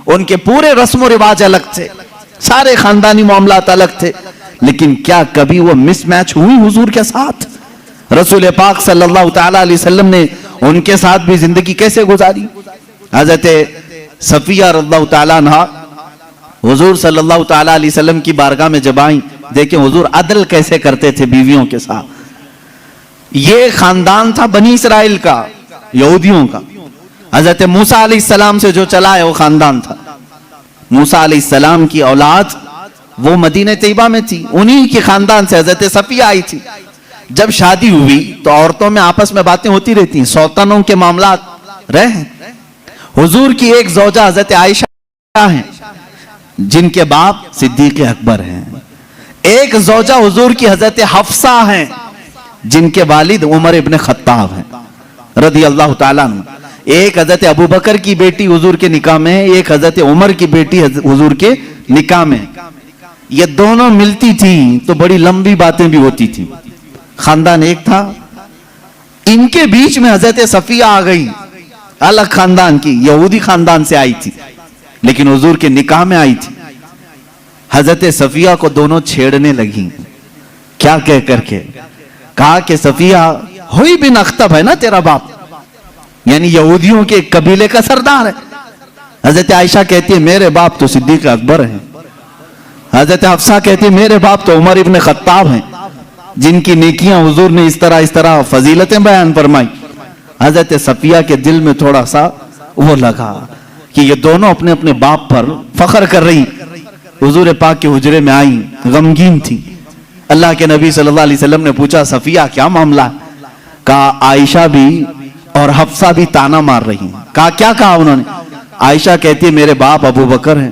ان کے پورے رسم و رواج الگ تھے، سارے خاندانی معاملات الگ تھے، لیکن کیا کبھی وہ مس میچ ہوئی حضور کے ساتھ؟ رسول پاک صلی اللہ تعالیٰ علیہ وسلم نے ان کے ساتھ بھی زندگی کیسے گزاری؟ حضرت صفیہ رضی اللہ تعالیٰ عنہ حضور صلی اللہ تعالیٰ علیہ وسلم کی بارگاہ میں جب آئیں، دیکھیں حضور عدل کیسے کرتے تھے بیویوں کے ساتھ۔ یہ خاندان تھا بنی اسرائیل کا، یہودیوں کا، حضرت موسیٰ علیہ السلام سے جو چلا ہے وہ خاندان تھا۔ موسیٰ علیہ السلام کی اولاد وہ مدینہ طیبہ میں تھی، انہی کے خاندان سے حضرت صفیہ آئی تھی۔ جب شادی ہوئی تو عورتوں میں آپس میں باتیں ہوتی رہتی ہیں، سوتنوں کے معاملات رہے۔ حضور کی ایک زوجہ حضرت عائشہ ہیں جن کے باپ صدیق اکبر ہیں، ایک زوجہ حضور کی حضرت حفصہ ہیں جن کے والد عمر ابن خطاب ہیں رضی اللہ تعالیٰ عنہ، ایک حضرت ابو بکر کی بیٹی حضور کے نکاح میں ہے، ایک حضرت عمر کی بیٹی حضور کے نکاح میں۔ یہ دونوں ملتی تھیں تو بڑی لمبی باتیں بھی ہوتی تھیں، خاندان ایک تھا۔ ان کے بیچ میں حضرت صفیہ آ گئی، الگ خاندان کی، یہودی خاندان سے آئی تھی لیکن حضور کے نکاح میں آئی تھی۔ حضرت صفیہ کو دونوں چھیڑنے لگیں، کیا کہہ کر کے کہا کہ صفیہ ہوئی بن اخطب ہے نا تیرا باپ، یعنی یہودیوں کے قبیلے کا سردار ہے۔ حضرت عائشہ کہتی ہے میرے باپ تو صدیق اکبر ہیں، حضرت حفصہ کہتی ہے میرے باپ تو عمر ابن خطاب ہیں، جن کی نیکیاں حضور نے اس طرح فضیلتیں بیان فرمائی۔ حضرت صفیہ کے دل میں تھوڑا سا وہ لگا کہ یہ دونوں اپنے اپنے باپ پر فخر کر رہی۔ حضور پاک کے حجرے میں آئیں، غمگین تھی۔ اللہ کے نبی صلی اللہ علیہ وسلم نے پوچھا صفیہ کیا معاملہ؟ کہا عائشہ بھی اور حفصہ بھی تانا مار رہی ہیں۔ کہا کیا کہا انہوں نے؟ عائشہ کہتی ہے میرے باپ ابو بکر ہیں،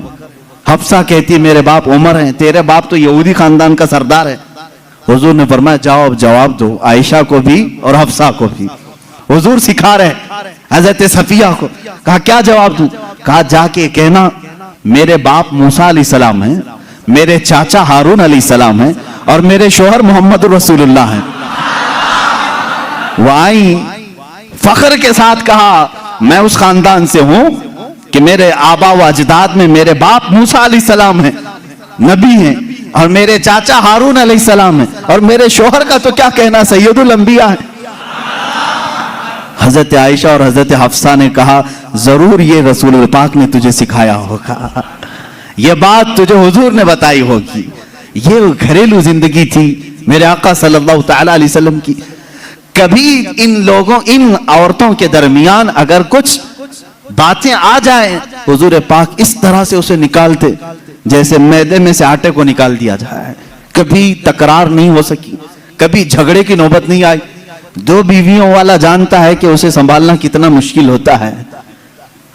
حفصہ کہتی ہے میرے باپ عمر ہیں، تیرے باپ تو یہودی خاندان کا سردار ہے۔ حضور نے فرمایا جاؤ اب جواب دو، عائشہ کو بھی اور حفصہ کو بھی۔ حضور سکھا رہے حضرت صفیہ کو۔ کہا کیا جواب دوں؟ کہا جا کے کہنا میرے باپ موسیٰ علیہ السلام ہیں، میرے چاچا ہارون علیہ السلام ہیں، اور میرے شوہر محمد رسول اللہ ہیں۔ وہ آئیں فخر کے ساتھ کہا میں اس خاندان سے ہوں کہ میرے آبا و اجداد میں میرے باپ موسیٰ علیہ السلام ہیں، نبی ہیں، اور میرے چاچا ہارون علیہ السلام ہیں، اور میرے شوہر کا تو کیا کہنا سید الانبیاء ہے۔ حضرت عائشہ اور حضرت حفصہ نے کہا ضرور یہ رسول پاک نے تجھے سکھایا ہوگا، یہ بات تجھے حضور نے بتائی ہوگی۔ یہ گھریلو زندگی تھی میرے آقا صلی اللہ تعالیٰ علیہ وسلم کی۔ کبھی ان عورتوں کے درمیان اگر کچھ باتیں آ جائیں حضور پاک اس طرح سے اسے نکالتے جیسے میدے میں سے آٹے کو نکال دیا جائے۔ کبھی تکرار نہیں ہو سکی، کبھی جھگڑے کی نوبت نہیں آئی۔ دو بیویوں والا جانتا ہے کہ اسے سنبھالنا کتنا مشکل ہوتا ہے۔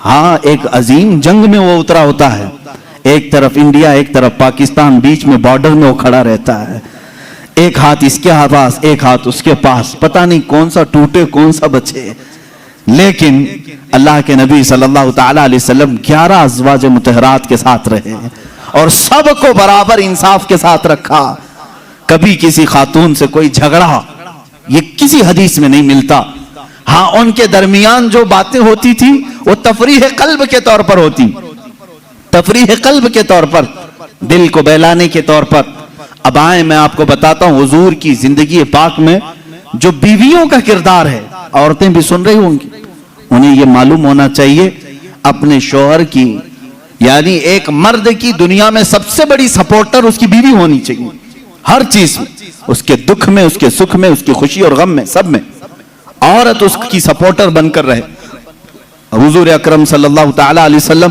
ہاں ایک عظیم جنگ میں وہ اترا ہوتا ہے، ایک طرف انڈیا ایک طرف پاکستان، بیچ میں بارڈر میں وہ کھڑا رہتا ہے، ایک ہاتھ اس کے پاس ایک ہاتھ اس کے پاس، پتہ نہیں کون سا ٹوٹے کون سا بچے۔ لیکن اللہ کے نبی صلی اللہ تعالیٰ علیہ وسلم 11 ازواج مطہرات کے ساتھ رہے اور سب کو برابر انصاف کے ساتھ رکھا۔ کبھی کسی خاتون سے کوئی جھگڑا، یہ کسی حدیث میں نہیں ملتا۔ ہاں ان کے درمیان جو باتیں ہوتی تھی وہ تفریح قلب کے طور پر ہوتی، تفریح قلب کے طور پر، دل کو بہلانے کے طور پر۔ اب آئیں میں آپ کو بتاتا ہوں حضور کی زندگی پاک میں جو بیویوں کا کردار ہے، عورتیں بھی سن رہی ہوں گی، انہیں یہ معلوم ہونا چاہیے اپنے شوہر کی، یعنی ایک مرد کی دنیا میں سب سے بڑی سپورٹر اس کی بیوی ہونی چاہیے، ہر چیز میں، اس کے دکھ میں، اس کے سکھ میں، اس کی خوشی اور غم میں، سب میں عورت اس کی سپورٹر بن کر رہے۔ حضور اکرم صلی اللہ تعالی علیہ وسلم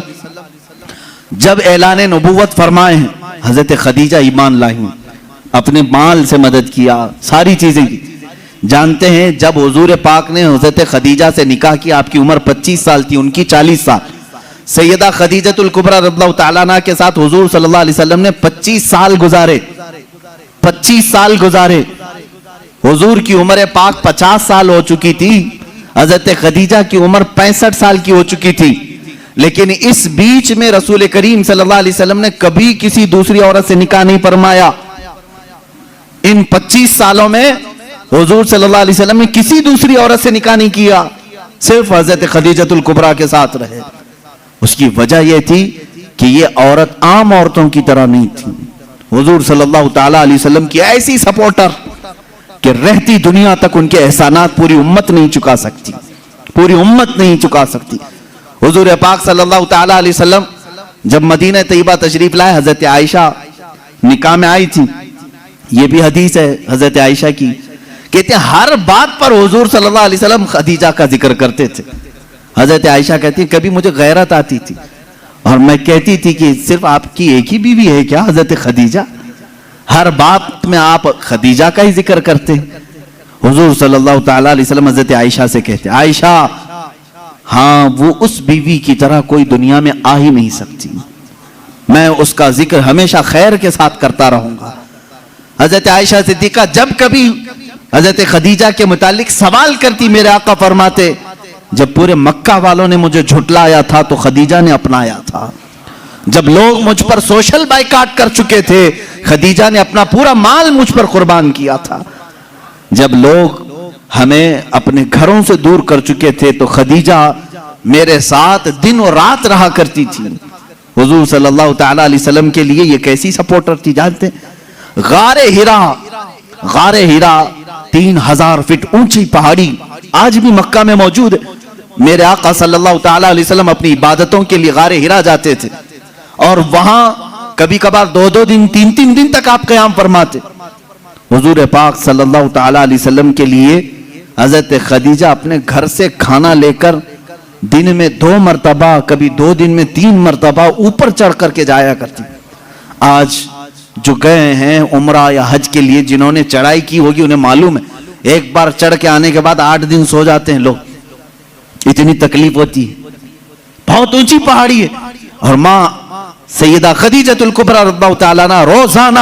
جب اعلان نبوت فرمائے ہیں، حضرت خدیجہ ایمان لائی، اپنے مال سے مدد کیا، ساری چیزیں کی۔ جانتے ہیں جب حضور پاک نے حضرت خدیجہ سے نکاح کیا، آپ کی عمر 25 سال تھی، ان کی 40 سال۔ سیدہ خدیجہ الکبریٰ رضی اللہ تعالیٰ عنہ کے ساتھ حضور صلی اللہ علیہ وسلم نے 25 سال گزارے، 25 سال گزارے۔ حضور کی عمر پاک 50 سال ہو چکی تھی، حضرت خدیجہ کی عمر 65 سال کی ہو چکی تھی، لیکن اس بیچ میں رسول کریم صلی اللہ علیہ وسلم نے کبھی کسی دوسری عورت سے نکاح نہیں فرمایا۔ ان 25 سالوں میں حضور صلی اللہ علیہ وسلم نے کسی دوسری عورت سے نکاح نہیں کیا، صرف حضرت خدیجہ الکبریٰ کے ساتھ رہے۔ اس کی وجہ یہ تھی کہ یہ عورت عام عورتوں کی طرح نہیں تھی، حضور صلی اللہ تعالی علیہ وسلم کی ایسی سپورٹر کہ رہتی دنیا تک ان کے احسانات پوری امت نہیں چکا سکتی، پوری امت نہیں چکا سکتی۔ حضور پاک صلی اللہ تعالی علیہ وسلم جب مدینہ طیبہ تشریف لائے، حضرت عائشہ نکاح میں آئی تھی، یہ بھی حدیث ہے حضرت عائشہ کی، کہتے ہیں ہر بات پر حضور صلی اللہ علیہ وسلم خدیجہ کا ذکر کرتے تھے۔ حضرت عائشہ کہتی ہیں کبھی مجھے غیرت آتی تھی اور میں کہتی تھی کہ صرف آپ کی ایک ہی بیوی ہے کیا حضرت خدیجہ؟ ہر بات میں آپ خدیجہ کا ہی ذکر کرتے ہیں۔ حضور صلی اللہ تعالی علیہ وسلم حضرت عائشہ سے کہتے ہیں عائشہ ہاں وہ اس بیوی کی طرح کوئی دنیا میں آ ہی نہیں سکتی، میں اس کا ذکر ہمیشہ خیر کے ساتھ کرتا رہوں گا۔ حضرت عائشہ صدیقہ جب کبھی حضرت خدیجہ کے متعلق سوال کرتی، میرے آقا فرماتے جب پورے مکہ والوں نے مجھے جھٹلایا تھا تو خدیجہ نے اپنایا تھا، جب لوگ مجھ پر سوشل بائیکاٹ کر چکے تھے خدیجہ نے اپنا پورا مال مجھ پر قربان کیا تھا، جب لوگ ہمیں اپنے گھروں سے دور کر چکے تھے تو خدیجہ میرے ساتھ دن اور رات رہا کرتی تھی۔ حضور صلی اللہ تعالی علیہ وسلم کے لیے یہ کیسی سپورٹر تھی جانتے ہیں؟ غار ہیرا 3000 فٹ اونچی پہاڑی آج بھی مکہ میں موجود ہے۔ میرے آقا صلی اللہ تعالی علیہ وسلم اپنی عبادتوں کے لیے غار ہیرا جاتے تھے اور وہاں کبھی کبھار 2 دن 3 دن تک آپ قیام فرماتے۔ حضور پاک صلی اللہ تعالی علیہ وسلم کے لیے حضرت خدیجہ اپنے گھر سے کھانا لے کر دن میں 2 مرتبہ کبھی 2 دن میں 3 مرتبہ اوپر چڑھ کر کے جایا کرتی۔ آج جو گئے ہیں عمرہ یا حج کے لیے جنہوں نے چڑھائی کی ہوگی انہیں معلوم ہے، ایک بار چڑھ کے آنے کے بعد 8 دن سو جاتے ہیں لوگ، اتنی تکلیف ہوتی ہے، بہت اونچی پہاڑی ہے۔ اور ماں سیدہ خدیجہ الکبریٰ رضی اللہ تعالیٰ عنہ روزانہ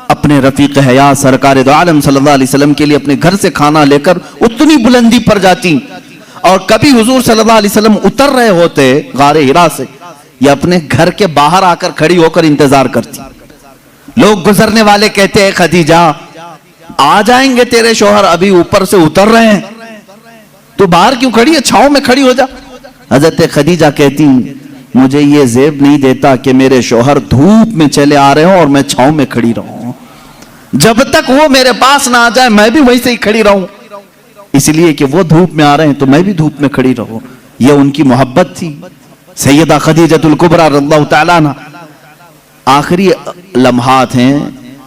اپنے رفیق حیات سرکار دو عالم صلی اللہ علیہ وسلم کے لیے اپنے گھر سے کھانا لے کر اتنی بلندی پر جاتی، اور کبھی حضور صلی اللہ علیہ وسلم اتر رہے ہوتے غار ہیرا سے یا اپنے گھر کے باہر آ کر کھڑی ہو کر انتظار کرتی۔ لوگ گزرنے والے کہتے ہیں خدیجہ آ جائیں گے تیرے شوہر، ابھی اوپر سے اتر رہے ہیں، تو باہر کیوں کھڑی ہے، چھاؤں میں کھڑی ہو جا۔ حضرت خدیجہ کہتی مجھے یہ زیب نہیں دیتا کہ میرے شوہر دھوپ میں چلے آ رہے ہوں اور میں چھاؤں میں کھڑی رہوں، جب تک وہ میرے پاس نہ آ جائے میں بھی وہیں سے ہی کھڑی رہوں، اس لیے کہ وہ دھوپ میں آ رہے ہیں تو میں بھی دھوپ میں کھڑی رہوں۔ یہ ان کی محبت تھی سیدہ خدیجہ الکبریٰ رضی اللہ تعالیٰ عنہ۔ آخری لمحات ہیں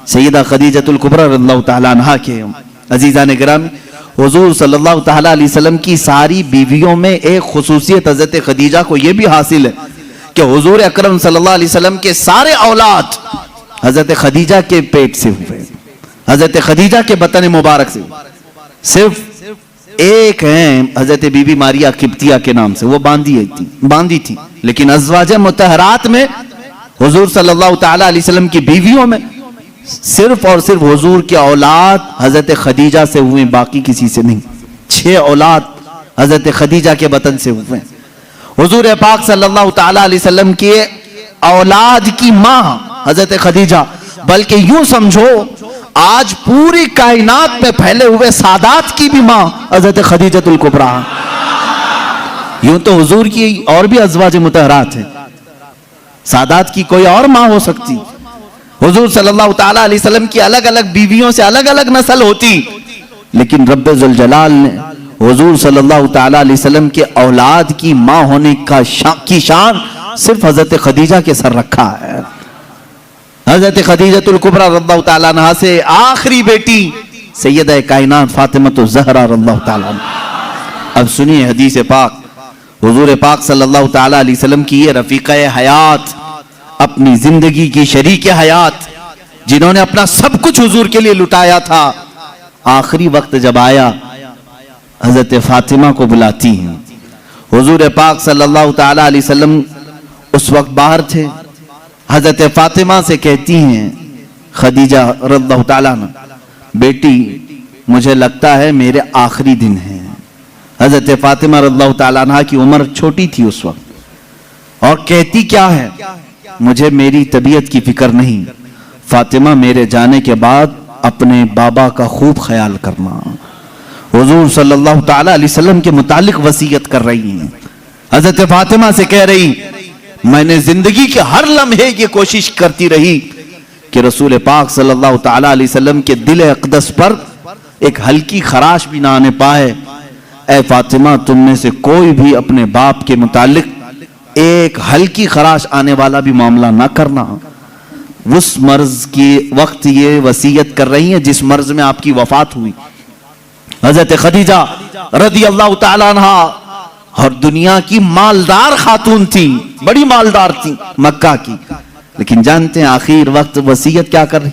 سیدہ خدیجہ الکبریٰ رضی اللہ تعالیٰ عنہ کے۔ عزیزان گرامی، حضور صلی اللہ تعالیٰ علیہ وسلم کی ساری بیویوں میں ایک خصوصیت حضرت خدیجہ کو یہ بھی حاصل ہے کہ حضور اکرم صلی اللہ علیہ وسلم کے سارے اولاد حضرت خدیجہ کے پیٹ سے ہوئے، حضرت خدیجہ کے بطن مبارک سے، صرف ایک ہیں حضرت بی بی ماریا قبطیہ کے نام سے، وہ باندھی تھی، لیکن ازواج مطہرات میں حضور صلی اللہ تعالیٰ علیہ وسلم کی بیویوں میں صرف اور صرف حضور کی اولاد حضرت خدیجہ سے ہوئے، باقی کسی سے نہیں۔ 6 اولاد حضرت خدیجہ کے بطن سے ہوئے۔ حضور پاک صلی اللہ تعالیٰ علیہ وسلم کی اولاد کی ماں حضرت خدیجہ، بلکہ یوں سمجھو آج پوری کائنات میں پھیلے ہوئے سادات کی بھی ماں حضرت خدیجۃ الکبریٰ. یوں تو حضور کی اور بھی ازواج مطہرات ہیں، سادات کی کوئی اور ماں ہو سکتی. حضور صلی اللہ تعالیٰ علیہ وسلم کی الگ الگ بیویوں سے الگ الگ نسل ہوتی، لیکن رب ذوالجلال نے حضور صلی اللہ تعالیٰ علیہ وسلم کے اولاد کی ماں ہونے کی شان صرف حضرت خدیجہ کے سر رکھا ہے. حضرت خدیجۃ الکبریٰ رضی اللہ تعالیٰ عنہا سے آخری بیٹی سیدہ کائنات فاطمہ الزہرا رضی اللہ تعالیٰ عنہ. اب سنیے حدیث پاک. حضور پاک صلی اللہ تعالیٰ علیہ وسلم کی یہ رفیقہ حیات، اپنی زندگی کی شریک حیات، جنہوں نے اپنا سب کچھ حضور کے لیے لٹایا تھا، آخری وقت جب آیا حضرت فاطمہ کو بلاتی ہیں. حضور پاک صلی اللہ تعالیٰ علیہ وسلم اس وقت باہر تھے. حضرت فاطمہ سے کہتی ہیں خدیجہ رضی اللہ تعالیٰ عنہ، بیٹی مجھے لگتا ہے میرے آخری دن ہیں. حضرت فاطمہ رضی اللہ تعالیٰ عنہ کی عمر چھوٹی تھی اس وقت، اور کہتی کیا ہے، مجھے میری طبیعت کی فکر نہیں، فاطمہ میرے جانے کے بعد اپنے بابا کا خوب خیال کرنا. حضور صلی اللہ تعالیٰ علیہ وسلم کے متعلق وصیت کر رہی ہیں. حضرت فاطمہ سے کہہ رہی، میں نے زندگی کے ہر لمحے یہ کوشش کرتی رہی کہ رسول پاک صلی اللہ تعالیٰ علیہ وسلم کے دل اقدس پر ایک ہلکی خراش بھی نہ آنے پائے. اے فاطمہ، تم میں سے کوئی بھی اپنے باپ کے متعلق ایک ہلکی خراش آنے والا بھی معاملہ نہ کرنا. اس مرض کی وقت یہ وصیت کر رہی ہیں جس مرض میں آپ کی وفات ہوئی. حضرت خدیجہ رضی اللہ تعالیٰ عنہ اور دنیا کی مالدار خاتون تھی، بڑی مالدار تھی مکہ کی، لیکن جانتے ہیں آخر وقت وصیت کیا کر رہی؟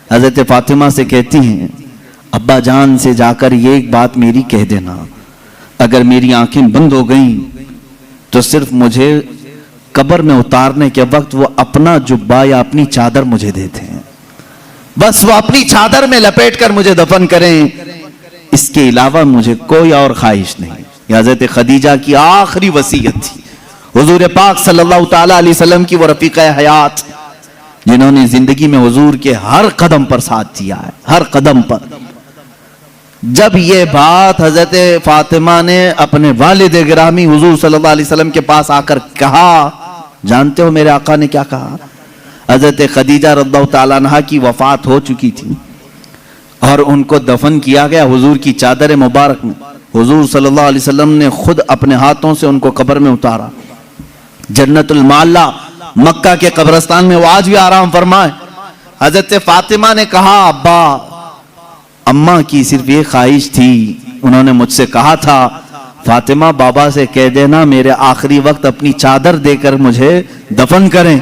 حضرت فاطمہ سے کہتی ہیں ابا جان سے جا کر یہ ایک بات میری کہہ دینا، اگر میری آنکھیں بند ہو گئیں تو صرف مجھے قبر میں اتارنے کے وقت وہ اپنا جبہ یا اپنی چادر مجھے دیتے ہیں، بس وہ اپنی چادر میں لپیٹ کر مجھے دفن کریں، اس کے علاوہ مجھے کوئی اور خواہش نہیں. یہ حضرت خدیجہ کی آخری وصیت تھی. حضور پاک صلی اللہ تعالیٰ علیہ وسلم کی وہ رفیقہ حیات جنہوں نے زندگی میں حضور کے ہر قدم پر ساتھ دیا ہے، ہر قدم پر. جب یہ بات حضرت فاطمہ نے اپنے والد گرامی حضور صلی اللہ علیہ وسلم کے پاس آ کر کہا، جانتے ہو میرے آقا نے کیا کہا؟ حضرت خدیجہ رضی اللہ تعالیٰ عنہا کی وفات ہو چکی تھی اور ان کو دفن کیا گیا حضور کی چادر مبارک میں. حضور صلی اللہ علیہ وسلم نے خود اپنے ہاتھوں سے ان کو قبر میں اتارا. جنت المعلا مکہ کے قبرستان میں وہ آج بھی آرام فرمائے. حضرت فاطمہ نے کہا ابا، اماں کی صرف یہ خواہش تھی، انہوں نے مجھ سے کہا تھا فاطمہ بابا سے کہہ دینا میرے آخری وقت اپنی چادر دے کر مجھے دفن کریں.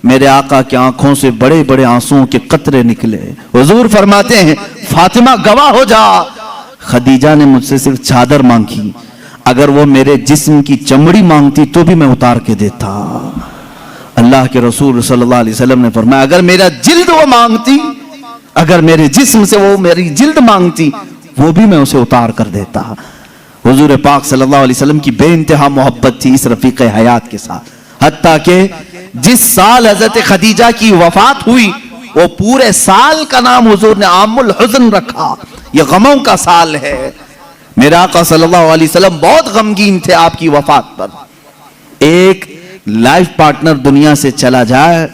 میرے آقا کی آنکھوں سے بڑے بڑے آنسوؤں کے قطرے نکلے. حضور فرماتے ہیں فاطمہ گواہ ہو جا، خدیجہ نے مجھ سے صرف چادر مانگی، اگر وہ میرے جسم کی چمڑی مانگتی تو بھی میں اتار کے دیتا. اللہ کے رسول صلی اللہ علیہ وسلم نے فرمایا اگر میرا جلد وہ مانگتی، اگر میرے جسم سے وہ میری جلد مانگتی وہ بھی میں اسے اتار کر دیتا. حضور پاک صلی اللہ علیہ وسلم کی بے انتہا محبت تھی اس رفیق حیات کے ساتھ، حتیٰ کہ جس سال حضرت خدیجہ کی وفات ہوئی وہ پورے سال کا نام حضور نے عام الحزن رکھا، یہ غموں کا سال ہے. میرے آقا صلی اللہ علیہ وسلم بہت غمگین تھے آپ کی وفات پر. ایک لائف پارٹنر دنیا سے چلا جائے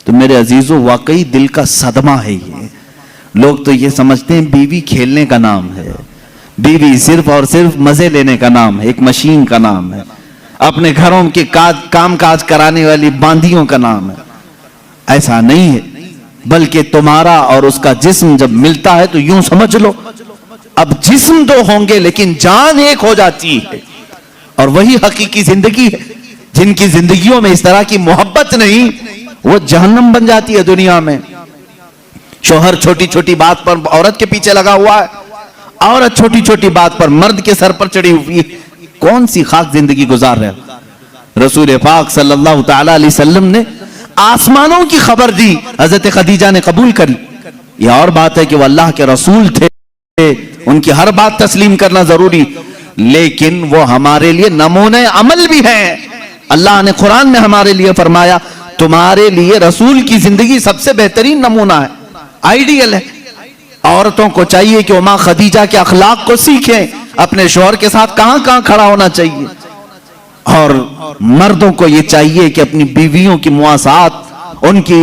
تو میرے عزیزو واقعی دل کا صدمہ ہے. یہ لوگ تو یہ سمجھتے ہیں بیوی کھیلنے کا نام ہے، بیوی صرف اور صرف مزے لینے کا نام ہے، ایک مشین کا نام ہے، اپنے گھروں کے کام کاج کرانے والی باندیوں کا نام ہے. ایسا نہیں ہے، بلکہ تمہارا اور اس کا جسم جب ملتا ہے تو یوں سمجھ لو اب جسم دو ہوں گے لیکن جان ایک ہو جاتی ہے. اور وہی حقیقی زندگی ہے. جن کی زندگیوں میں اس طرح کی محبت نہیں وہ جہنم بن جاتی ہے دنیا میں. شوہر چھوٹی چھوٹی بات پر عورت کے پیچھے لگا ہوا ہے، عورت چھوٹی چھوٹی بات پر مرد کے سر پر چڑھی ہوئی ہے. کون سی خاک زندگی گزار رہے ہیں؟ رسول پاک صلی اللہ تعالی علیہ وسلم نے آسمانوں کی خبر دی، حضرت خدیجہ نے قبول کر لی. یہ اور بات ہے کہ وہ اللہ کے رسول تھے، ان کی ہر بات تسلیم کرنا ضروری، لیکن وہ ہمارے لیے نمونہ عمل بھی ہیں. اللہ نے قرآن میں ہمارے لیے فرمایا تمہارے لیے رسول کی زندگی سب سے بہترین نمونہ ہے، آئیڈیل ہے. عورتوں کو چاہیے کہ وہ ماں خدیجہ کے اخلاق کو سیکھیں، اپنے شوہر کے ساتھ کہاں کہاں کھڑا ہونا چاہیے، اور مردوں کو یہ چاہیے کہ اپنی بیویوں کی مواسات، ان کی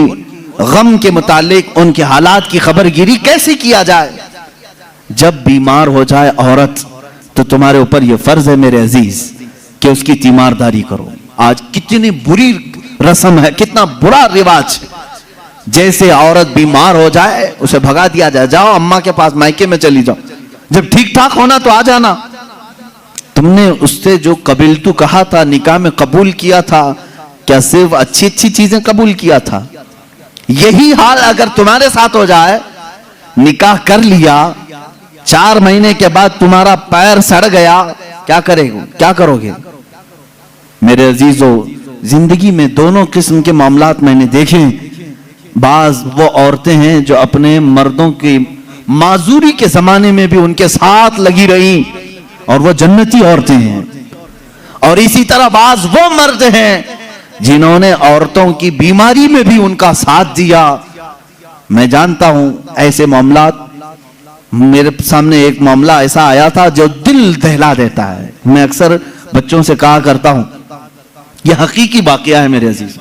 غم کے متعلق ان کے حالات کی خبر گیری کیسے کیا جائے۔ جب بیمار ہو جائے عورت تو تمہارے اوپر یہ فرض ہے میرے عزیز کہ اس کی تیمارداری کرو۔ آج کتنی بری رسم ہے، کتنا برا رواج، جیسے عورت بیمار ہو جائے اسے بھگا دیا جائے، جاؤ اماں کے پاس، مائکے میں چلی جاؤ، جب ٹھیک ٹھاک ہونا تو آ جانا۔ تم نے اس سے جو قبلتو کہا تھا، نکاح میں قبول کیا تھا، کیا صرف اچھی اچھی چیزیں قبول کیا تھا؟ یہی حال اگر تمہارے ساتھ ہو جائے، نکاح کر لیا، 4 مہینے کے بعد تمہارا پیر سڑ گیا، کیا کرو گے؟ میرے عزیزو، زندگی میں دونوں قسم کے معاملات میں نے دیکھے۔ بعض وہ عورتیں ہیں جو اپنے مردوں کی معذوری کے زمانے میں بھی ان کے ساتھ لگی رہی اور وہ جنتی عورتیں ہیں، اور اسی طرح بعض وہ مرد ہیں جنہوں نے عورتوں کی بیماری میں بھی ان کا ساتھ دیا۔ میں جانتا ہوں ایسے معاملات، میرے سامنے ایک معاملہ ایسا آیا تھا جو دل دہلا دیتا ہے۔ میں اکثر بچوں سے کہا کرتا ہوں، یہ حقیقی واقعہ ہے میرے عزیز،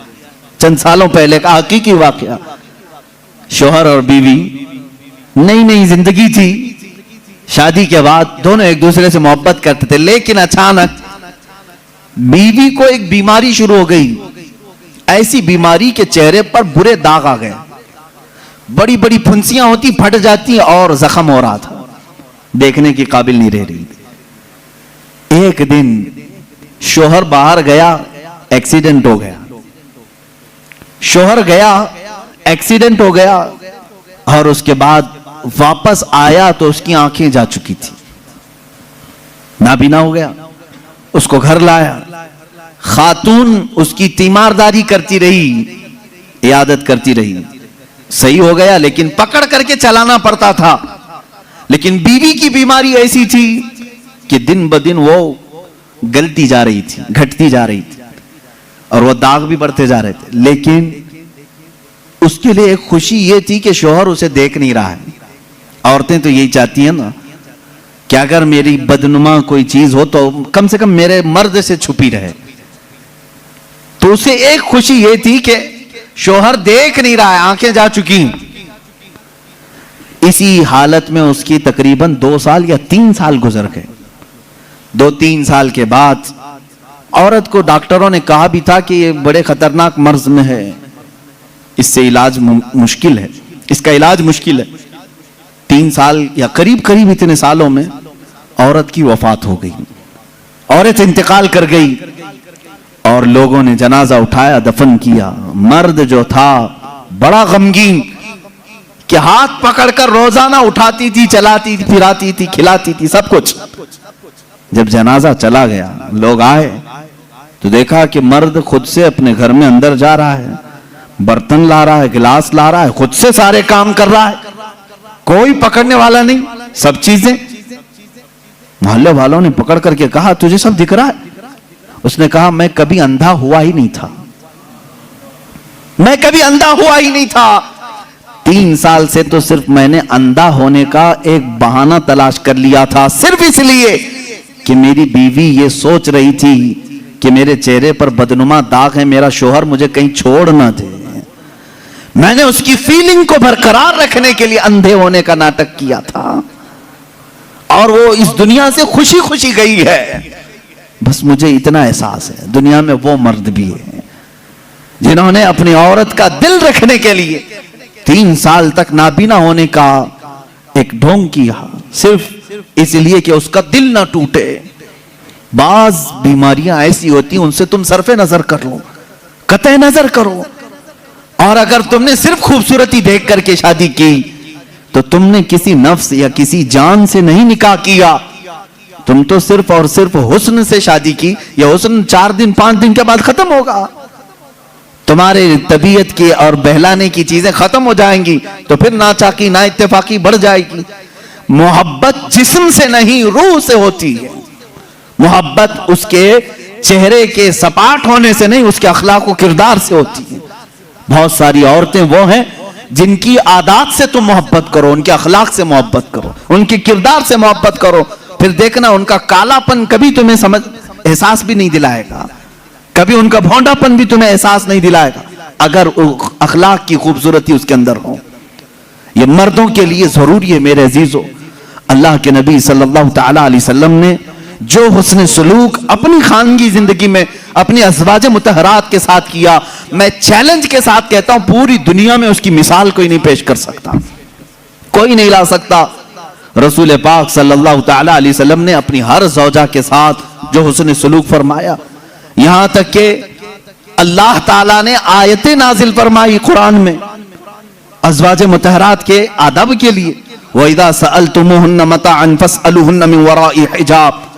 چند سالوں پہلے کا حقیقی واقعہ۔ شوہر اور بیوی، نئی نئی زندگی تھی، شادی کے بعد دونوں ایک دوسرے سے محبت کرتے تھے، لیکن اچانک بیوی کو ایک بیماری شروع ہو گئی، ایسی بیماری کے چہرے پر برے داغ آ گئے، بڑی بڑی پھنسیاں ہوتی، پھٹ جاتی اور زخم ہو رہا تھا، دیکھنے کی قابل نہیں رہ رہی تھی۔ ایک دن شوہر باہر گیا، ایکسیڈنٹ ہو گیا، شوہر گیا، ایکسیڈنٹ ہو گیا، اور اس کے بعد واپس آیا تو اس کی آنکھیں جا چکی تھی، نابینا ہو گیا۔ اس کو گھر لایا، خاتون اس کی تیمارداری کرتی رہی، عیادت کرتی رہی، صحیح ہو گیا لیکن پکڑ کر کے چلانا پڑتا تھا۔ لیکن بیوی کی بیماری ایسی تھی کہ دن بدن وہ گلتی جا رہی تھی، گھٹتی جا رہی تھی، اور وہ داغ بھی بڑھتے جا رہے تھے۔ لیکن اس کے لیے ایک خوشی یہ تھی کہ شوہر اسے دیکھ نہیں رہا ہے۔ عورتیں تو یہی چاہتی ہیں نا کہ اگر میری بدنما کوئی چیز ہو تو کم سے کم میرے مرد سے چھپی رہے۔ تو اسے ایک خوشی یہ تھی کہ شوہر دیکھ نہیں رہا ہے، آنکھیں جا چکی۔ اسی حالت میں اس کی تقریباً 2 سال یا 3 سال گزر گئے۔ 2-3 سال کے بعد عورت کو ڈاکٹروں نے کہا بھی تھا کہ یہ بڑے خطرناک مرض میں ہے، اس سے علاج مشکل ہے، اس کا علاج مشکل ہے۔ 3 سال یا قریب اتنے سالوں میں عورت کی وفات ہو گئی، عورت انتقال کر گئی، اور لوگوں نے جنازہ اٹھایا، دفن کیا۔ مرد جو تھا بڑا غمگین کہ ہاتھ پکڑ کر روزانہ اٹھاتی تھی، چلاتی تھی، پھراتی تھی، کھلاتی تھی، سب کچھ۔ جب جنازہ چلا گیا، لوگ آئے تو دیکھا کہ مرد خود سے اپنے گھر میں اندر جا رہا ہے، برتن لا رہا ہے، گلاس لا رہا ہے، خود سے سارے کام کر رہا ہے، کوئی پکڑنے والا نہیں، سب چیزیں۔ محلے والوں نے پکڑ کر کے کہا، تجھے سب دکھ رہا ہے؟ اس نے کہا، میں کبھی اندھا ہوا ہی نہیں تھا، میں کبھی اندھا ہوا ہی نہیں تھا۔ 3 سال سے تو صرف میں نے اندھا ہونے کا ایک بہانہ تلاش کر لیا تھا، صرف اس لیے کہ میری بیوی یہ سوچ رہی تھی کہ میرے چہرے پر بدنما داغ ہے، میرا شوہر مجھے کہیں چھوڑ نہ دے۔ میں نے اس کی فیلنگ کو برقرار رکھنے کے لیے اندھے ہونے کا ناٹک کیا تھا، اور وہ اس دنیا سے خوشی خوشی گئی ہے۔ بس مجھے اتنا احساس ہے، دنیا میں وہ مرد بھی ہیں جنہوں نے اپنی عورت کا دل رکھنے کے لیے 3 سال تک نابینا ہونے کا ایک ڈھونگ کیا، صرف اس لیے کہ اس کا دل نہ ٹوٹے۔ بعض بیماریاں ایسی ہوتی ہیں، ان سے تم صرف نظر کر لو، قطع نظر کرو، اور اگر تم نے صرف خوبصورتی دیکھ کر کے شادی کی تو تم نے کسی نفس یا کسی جان سے نہیں نکاح کیا، تم تو صرف اور صرف حسن سے شادی کی، یا حسن 4 دن 5 دن کے بعد ختم ہوگا، تمہارے طبیعت کی اور بہلانے کی چیزیں ختم ہو جائیں گی، تو پھر ناچاکی نا اتفاقی بڑھ جائے گی۔ محبت جسم سے نہیں، روح سے ہوتی ہے۔ محبت اس کے چہرے کے سپاٹ ہونے سے نہیں، اس کے اخلاق و کردار سے ہوتی ہے۔ بہت ساری عورتیں وہ ہیں جن کی عادات سے تم محبت کرو، ان کے اخلاق سے محبت کرو، ان کے کردار سے محبت کرو، پھر دیکھنا ان کا کالا پن کبھی تمہیں احساس بھی نہیں دلائے گا، کبھی ان کا بھونڈا پن بھی تمہیں احساس نہیں دلائے گا، اگر اخلاق کی خوبصورتی اس کے اندر ہو۔ یہ مردوں کے لیے ضروری ہے میرے عزیزو۔ اللہ کے نبی صلی اللہ تعالی علیہ وسلم نے جو حسن سلوک اپنی خانگی زندگی میں اپنی ازواج مطہرات کے ساتھ کیا، میں چیلنج کے ساتھ کہتا ہوں پوری دنیا میں اس کی مثال کوئی نہیں پیش کر سکتا، کوئی نہیں لا سکتا۔ رسول پاک صلی اللہ تعالی علیہ وسلم نے اپنی ہر زوجہ کے ساتھ جو حسن سلوک فرمایا، یہاں تک کہ اللہ تعالیٰ نے آیتیں نازل فرمائی قرآن میں ازواج مطہرات کے آداب کے لیے، وَإِذَا سَأَلْتُمُوهُنَّ مَتَاعًا فَاسْأَلُوهُنَّ مِنْ وَرَاءِ حِجَابٍ،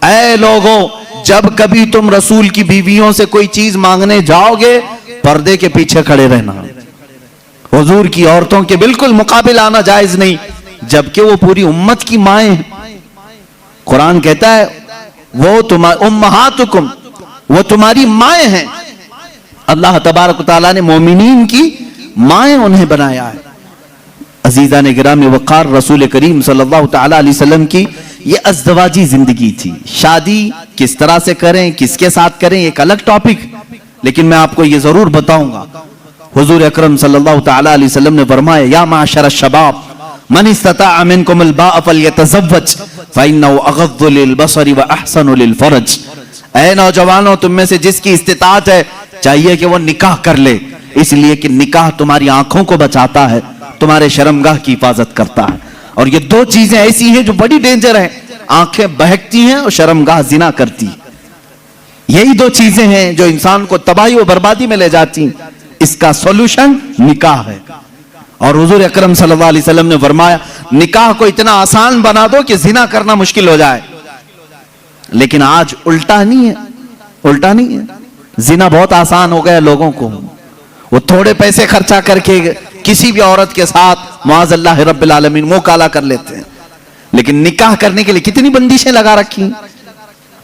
اے لوگوں جب کبھی تم رسول کی بیویوں سے کوئی چیز مانگنے جاؤ گے پردے کے پیچھے کھڑے رہنا۔ حضور کی عورتوں کے بالکل مقابل آنا جائز نہیں، جبکہ وہ پوری امت کی مائیں ہیں۔ قرآن کہتا ہے وہ امہاتکم، وہ تمہاری مائیں ہیں۔ اللہ تبارک و تعالیٰ نے مومنین کی مائیں انہیں بنایا ہے۔ عزیزان گرامی وقار، رسول کریم صلی اللہ تعالیٰ علیہ وسلم کی یہ ازدواجی زندگی تھی۔ شادی کس طرح سے کریں، کس کے ساتھ کریں، ایک الگ ٹاپک، لیکن میں آپ کو یہ ضرور بتاؤں گا۔ حضور اکرم صلی اللہ تعالیٰ علیہ وسلم نے فرمایا یا معاشر الشباب من استطاع منکم الباء فلیتزوج فإنه اغض للبصر واحسن للفرج، اے نوجوانوں تم میں سے جس کی استطاعت ہے چاہیے کہ وہ نکاح کر لے، اس لیے کہ نکاح تمہاری آنکھوں کو بچاتا ہے، تمہارے شرمگاہ کی حفاظت کرتا ہے۔ اور یہ دو چیزیں ایسی ہیں جو بڑی ڈینجر ہیں، آنکھیں بہکتی ہیں اور شرمگاہ زنا کرتی ہے۔ یہی دو چیزیں ہیں جو انسان کو تباہی و بربادی میں لے جاتی ہیں، اس کا سولوشن نکاح ہے۔ اور حضور اکرم صلی اللہ علیہ وسلم نے فرمایا نکاح کو اتنا آسان بنا دو کہ زنا کرنا مشکل ہو جائے، لیکن آج الٹا نہیں ہے، الٹا نہیں ہے، زنا بہت آسان ہو گیا لوگوں کو، وہ تھوڑے پیسے خرچہ کر کے کسی بھی عورت کے ساتھ معاذ اللہ رب العالمین منہ کالا کر لیتے ہیں، لیکن نکاح کرنے کے لیے کتنی بندشیں لگا رکھی ہیں۔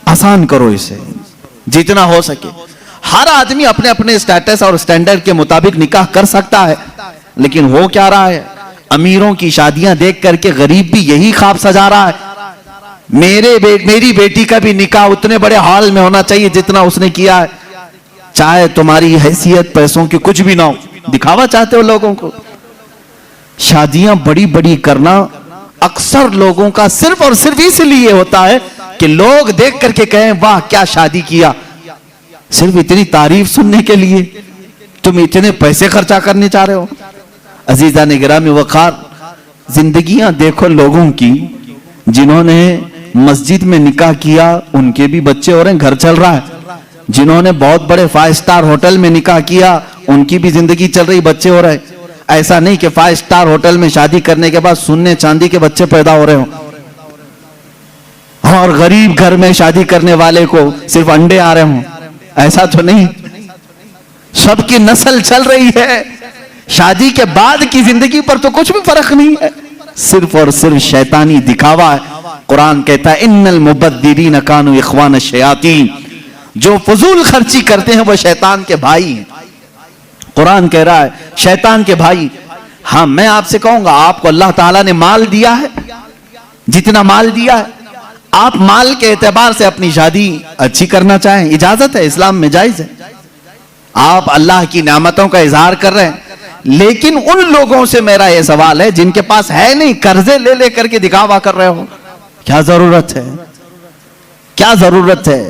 آسان کرو اسے جتنا ہو سکے۔ ہر آدمی اپنے اپنے سٹیٹس اور سٹینڈرڈ کے مطابق نکاح کر سکتا ہے، لیکن ہو کیا رہا ہے، امیروں کی شادیاں دیکھ کر کے غریب بھی یہی خواب سجا رہا ہے میری بیٹی کا بھی نکاح اتنے بڑے ہال میں ہونا چاہیے جتنا اس نے کیا ہے، چاہے تمہاری حیثیت پیسوں کی کچھ بھی نہ ہو، دکھاوا چاہتے ہو لوگوں کو۔ شادیاں بڑی بڑی کرنا اکثر لوگوں کا صرف اور صرف اس لیے ہوتا ہے کہ لوگ دیکھ کر کے کہیں واہ کیا شادی کیا، صرف اتنی تعریف سننے کے لیے تم اتنے پیسے خرچہ کرنے چاہ رہے ہو۔ عزیزان گرامی وقار، زندگیاں دیکھو لوگوں کی، جنہوں نے مسجد میں نکاح کیا ان کے بھی بچے ہو رہے ہیں، گھر چل رہا ہے، جنہوں نے بہت بڑے 5 سٹار ہوٹل میں نکاح کیا ان کی بھی زندگی چل رہی، بچے ہو رہے ہیں۔ ایسا نہیں کہ 5 سٹار ہوٹل میں شادی کرنے کے بعد سونے چاندی کے بچے پیدا ہو رہے ہوں، اور غریب گھر میں شادی کرنے والے کو صرف انڈے آ رہے ہوں، ایسا تو نہیں، سب کی نسل چل رہی ہے۔ شادی کے بعد کی زندگی پر تو کچھ بھی فرق نہیں ہے، صرف اور صرف شیطانی دکھاوا ہے۔ قرآن کہتا ہے ان المبذرین کانوا اخوان الشیاطین، جو فضول خرچی کرتے ہیں وہ شیطان کے بھائی ہیں۔ قرآن کہہ رہا ہے شیطان کے بھائی۔ ہاں میں آپ سے کہوں گا آپ کو اللہ تعالیٰ نے مال دیا ہے، جتنا مال دیا ہے آپ مال کے اعتبار سے اپنی شادی اچھی کرنا چاہیں، اجازت ہے، اسلام میں جائز ہے، آپ اللہ کی نعمتوں کا اظہار کر رہے ہیں، لیکن ان لوگوں سے میرا یہ سوال ہے جن کے پاس ہے نہیں، قرضے لے لے کر کے دکھاوا کر رہے ہو، کیا ضرورت ہے، کیا ضرورت ہے؟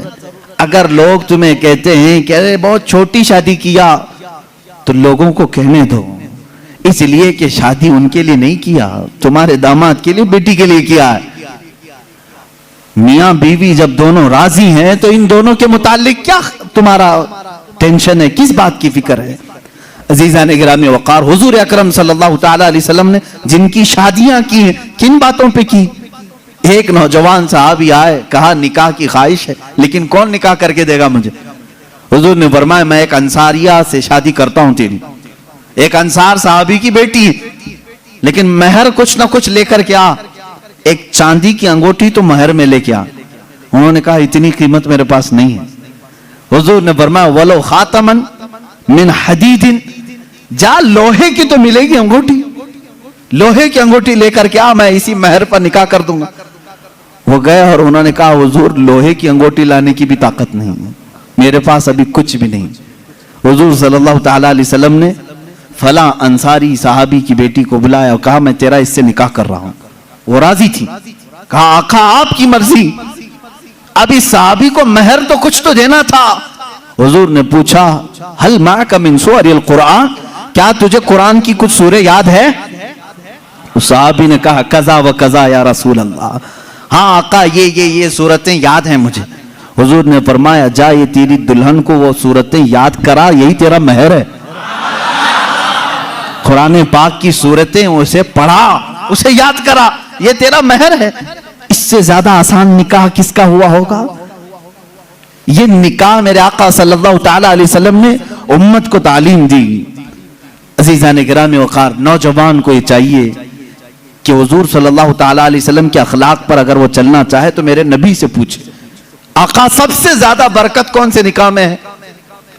اگر لوگ تمہیں کہتے ہیں کہ ارے بہت چھوٹی شادی کیا تو لوگوں کو کہنے دو، اس لیے کہ شادی ان کے لیے نہیں کیا، تمہارے داماد کے لیے، بیٹی کے لیے کیا ہے۔ میاں بیوی جب دونوں راضی ہیں تو ان دونوں کے متعلق کیا تمہارا ٹینشن ہے، کس بات کی فکر ہے؟ عزیزان گرامی وقار، حضور اکرم صلی اللہ تعالی علیہ وسلم نے جن کی شادیاں کی ہیں کن باتوں پہ کی؟ ایک نوجوان صحابی آئے، کہا نکاح کی خواہش ہے لیکن کون نکاح کر کے دے گا مجھے؟ حضور نے فرمایا میں ایک انصاریہ سے شادی کرتا ہوں تیری، ایک انصار صحابی کی بیٹی ہے، لیکن مہر کچھ نہ کچھ لے کر کے آ، ایک چاندی کی انگوٹھی تو مہر میں لے کے آ۔ انہوں نے کہا اتنی قیمت میرے پاس نہیں ہے۔ حضور نے فرمایا وَلَوْ خَاتَمًا مِنْ حَدِيدٍ، جا لوہے کی تو ملے گی انگوٹھی، لوہے کی انگوٹھی لے کر کے آ، میں اسی مہر پر نکاح کر دوں گا۔ وہ گئے اور انہوں نے کہا حضور لوہے کی انگوٹھی لانے کی بھی طاقت نہیں ہے، میرے پاس ابھی کچھ بھی نہیں۔ حضور صلی اللہ تعالیٰ علیہ وسلم نے فلاں انصاری صحابی کی بیٹی کو بلایا اور کہا میں تیرا اس سے نکاح کر رہا ہوں۔ وہ راضی تھی، کہا آقا آپ کی مرضی، اب اس صحابی کو مہر تو کچھ تو دینا تھا۔ حضور نے پوچھا ہل معک من سور القرآن، کیا تجھے قرآن کی کچھ سورہ یاد ہے؟ اس صحابی نے کہا قضا و قضا یا رسول اللہ، ہاں آقا یہ سورتیں یاد ہیں مجھے۔ حضور نے فرمایا جا یہ تیری دلہن کو وہ سورتیں یاد کرا، یہی تیرا مہر ہے۔ قرآن پاک کی سورتیں اسے پڑھا، اسے یاد کرا، یہ تیرا مہر ہے۔ اس سے زیادہ آسان نکاح کس کا ہوا ہوگا؟ یہ نکاح میرے آقا صلی اللہ تعالیٰ علیہ وسلم نے امت کو تعلیم دی۔ عزیزان گرامی وقار، نوجوان کو یہ چاہیے کہ حضور صلی اللہ تعالیٰ علیہ وسلم کے اخلاق پر اگر وہ چلنا چاہے تو میرے نبی سے پوچھے آقا سب سے زیادہ برکت کون سے نکاح میں ہے؟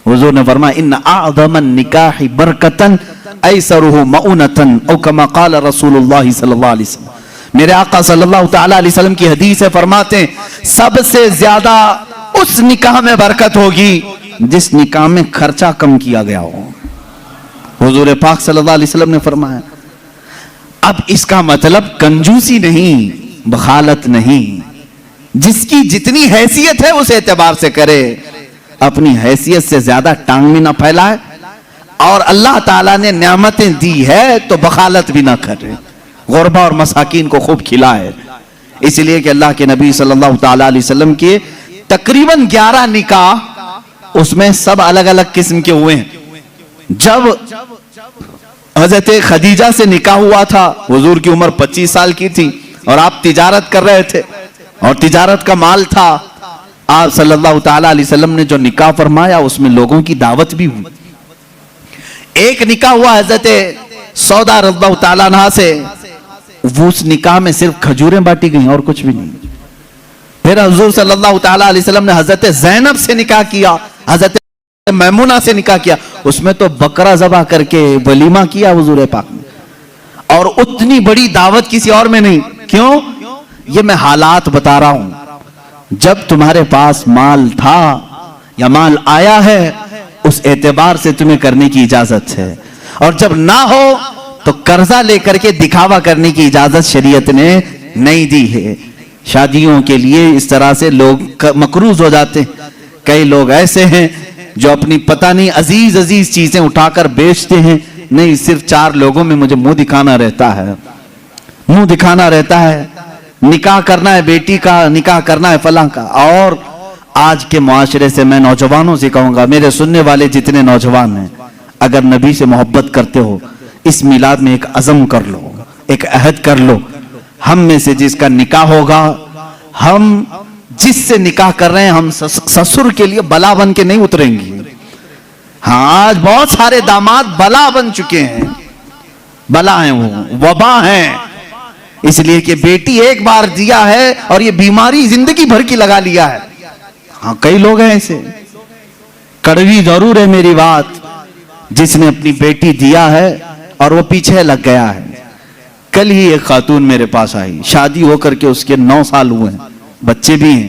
حضور نے فرمایا ان اعظم النکاح برکتن ایسرہ مؤنتن او کما قال رسول اللہ صلی اللہ علیہ وسلم۔ میرے آقا صلی اللہ تعالیٰ علیہ وسلم کی حدیث ہے، فرماتے ہیں سب سے زیادہ اس نکاح میں برکت ہوگی جس نکاح میں خرچہ کم کیا گیا ہو۔ حضور پاک صلی اللہ علیہ وسلم نے فرمایا۔ اب اس کا مطلب کنجوسی نہیں، بخالت نہیں، جس کی جتنی حیثیت ہے اس اعتبار سے کرے، اپنی حیثیت سے زیادہ ٹانگ بھی نہ پھیلائے، اور اللہ تعالیٰ نے نعمتیں دی ہے تو بخالت بھی نہ کرے، غربا اور مساکین کو خوب کھلائے۔ اس لیے کہ اللہ کے نبی صلی اللہ تعالیٰ علیہ وسلم کے تقریباً 11 نکاح اس میں سب الگ الگ قسم کے ہوئے ہیں۔ جب حضرت خدیجہ سے نکاح ہوا تھا، حضور کی عمر 25 سال کی تھی اور آپ تجارت کر رہے تھے اور تجارت کا مال تھا، آپ صلی اللہ تعالیٰ علیہ وسلم نے جو نکاح فرمایا اس میں لوگوں کی دعوت بھی ہوئی۔ ایک نکاح ہوا حضرت سودا رضی اللہ تعالیٰ عنہ سے، وہ اس نکاح میں صرف کھجوریں بانٹی گئیں اور کچھ بھی نہیں۔ پھر حضور صلی اللہ تعالیٰ علیہ وسلم نے حضرت زینب سے نکاح کیا، حضرت میمونہ سے نکاح کیا، اس میں تو بکرا ذبح کر کے ولیمہ کیا حضور پاک نے، اور اتنی بڑی دعوت کسی اور میں نہیں۔ کیوں؟ یہ میں حالات بتا رہا ہوں، جب تمہارے پاس مال تھا یا مال آیا ہے اس اعتبار سے تمہیں کرنے کی اجازت ہے، اور جب نہ ہو تو قرضہ لے کر کے دکھاوا کرنے کی اجازت شریعت نے نہیں دی ہے۔ شادیوں کے لیے اس طرح سے لوگ مقروض ہو جاتے ہیں۔ کئی لوگ ایسے ہیں جو اپنی پتہ نہیں عزیز عزیز چیزیں اٹھا کر بیچتے ہیں، نہیں صرف 4 لوگوں میں مجھے منہ دکھانا رہتا ہے، منہ دکھانا رہتا ہے، نکاح کرنا ہے بیٹی کا، نکاح کرنا ہے فلاں کا۔ اور آج کے معاشرے سے میں نوجوانوں سے کہوں گا، میرے سننے والے جتنے نوجوان ہیں، اگر نبی سے محبت کرتے ہو اس میلاد میں ایک عزم کر لو، ایک عہد کر لو، ہم میں سے جس کا نکاح ہوگا، ہم جس سے نکاح کر رہے ہیں، ہم سسر کے لیے بلا بن کے نہیں اتریں گے۔ ہاں آج بہت سارے داماد بلا بن چکے ہیں، بلا ہیں، وہ وبا ہیں، اس لیے کہ بیٹی ایک بار دیا ہے اور یہ بیماری زندگی بھر کی لگا لیا ہے۔ ہاں کئی لوگ ہیں ایسے، کڑوی ضرور ہے میری بات، جس نے اپنی بیٹی دیا ہے اور وہ پیچھے لگ گیا ہے۔ کل ہی ایک خاتون میرے پاس آئی، شادی ہو کر کے اس کے 9 سال ہوئے ہیں، بچے بھی ہیں،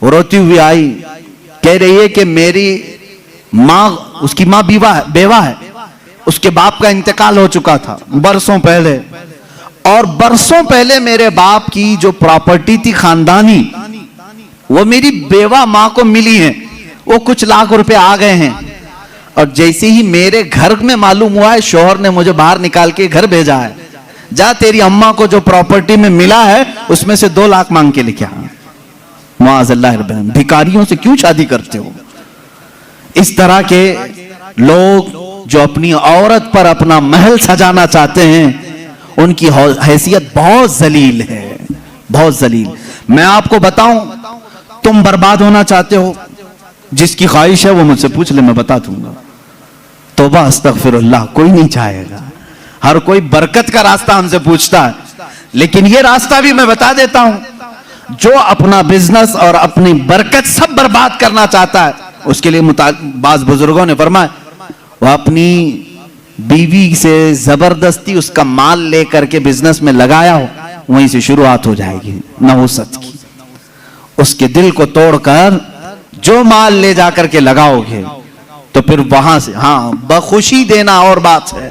روتی ہوئی آئی، کہہ رہی ہے کہ میری ماں، اس کی ماں بیوہ ہے، اس کے باپ کا انتقال ہو چکا تھا برسوں پہلے، اور برسوں پہلے میرے باپ کی جو پراپرٹی تھی خاندانی، وہ میری بیوہ ماں کو ملی ہے، وہ کچھ لاکھ روپے آ گئے ہیں، اور جیسے ہی میرے گھر میں معلوم ہوا ہے، شوہر نے مجھے باہر نکال کے گھر بھیجا ہے، جا تیری اماں کو جو پراپرٹی میں ملا ہے اس میں سے 2 لاکھ مانگ کے لکھا۔ معاذ اللہ رب العالمین، بھکاریوں سے کیوں شادی کرتے ہو؟ اس طرح کے لوگ جو اپنی عورت پر اپنا محل سجانا چاہتے ہیں، ان کی حیثیت بہت ذلیل ہے، بہت ذلیل۔ میں آپ کو بتاؤں، تم برباد ہونا چاہتے ہو، جس کی خواہش ہے وہ مجھ سے پوچھ لے، میں بتا دوں گا۔ توبہ استغفر اللہ، کوئی نہیں چاہے گا، ہر کوئی برکت کا راستہ ہم سے پوچھتا ہے، لیکن یہ راستہ بھی میں بتا دیتا ہوں، جو اپنا بزنس اور اپنی برکت سب برباد کرنا چاہتا ہے، اس کے لیے بعض بزرگوں نے فرمایا وہ اپنی بیوی سے زبردستی اس کا مال لے کر کے بزنس میں لگایا ہو، وہیں سے شروعات ہو جائے گی نحوست کی. اس کے دل کو توڑ کر جو مال لے جا کر کے لگاؤ گے تو پھر وہاں سے ہاں بخوشی دینا اور بات ہے،